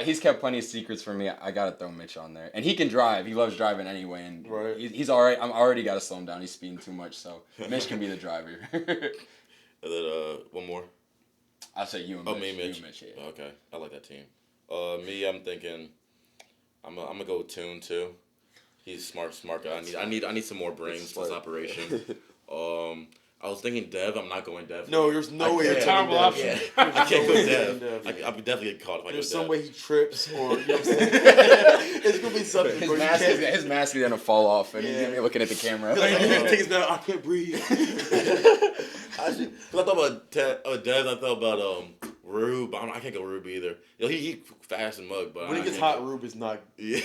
he's kept plenty of secrets for me. I gotta throw Mitch on there, and he can drive. He loves driving anyway, and he's all right. I'm already gotta slow him down. He's speeding too much, so Mitch can be the driver. And then one more. I'll say you and Mitch. Oh, me and Mitch. You and Mitch, yeah. Okay, I like that team. Me, I'm thinking, I'm gonna go with Toon too. He's smart guy. I need some more brains for this operation. I was thinking Dev. I'm not going Dev. No, there's no way you're taking Terrible Dev. option. I can't go Dev. Dev. I'll be definitely get caught if I There's go some Dev. way he trips or you know what I'm saying. It's gonna be something. His bro. You mask, can't- his mask is gonna fall off, and he's Yeah. gonna be looking at the camera. Like, he takes his mask, I can't breathe. Cause I thought about Dev. I thought about Rube. I can't go Rube either. He fast and mug, but When I it gets can't hot, Rube is not. Yeah.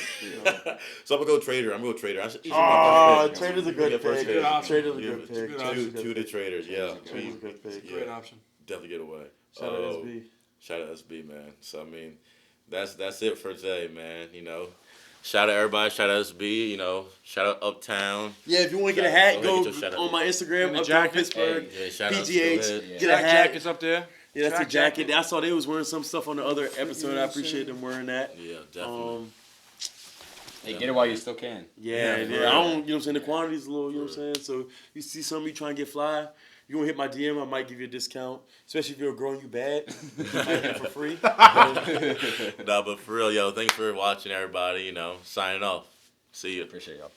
So I'm gonna go Trader. Oh, Trader's a good Yeah, first pick. pick. Trader's a Yeah, good pick. good Trader's a good Two to pick. Traders. Yeah. Trader's a good pick. Yeah. Great option. Definitely get away. Shout out SB. Shout out SB, man. So I mean, that's it for today, man. You know, shout out everybody. Shout out SB. You know, shout out Uptown. Yeah, if you want to get a Shout out. hat, Go ahead, go get your shout on out. my Instagram, And the Uptown jacket. Pittsburgh, Yeah, shout out. PGH. Go ahead. Get a Black hat. jackets up there. Yeah, that's the Track jacket. jacket. I saw they was wearing some stuff on the other episode. I appreciate them wearing that. Yeah, definitely. Hey, get it while you still can. Yeah, Yeah, yeah. for I real. don't, you know what I'm saying? The quantity's a little, you know what I'm saying? So you see something you trying to get fly, you gonna hit my DM, I might give you a discount. Especially if you're a girl and you bad. You might get it for free. Nah, but for real, yo, thanks for watching, everybody. You know, signing off. See you. Appreciate y'all.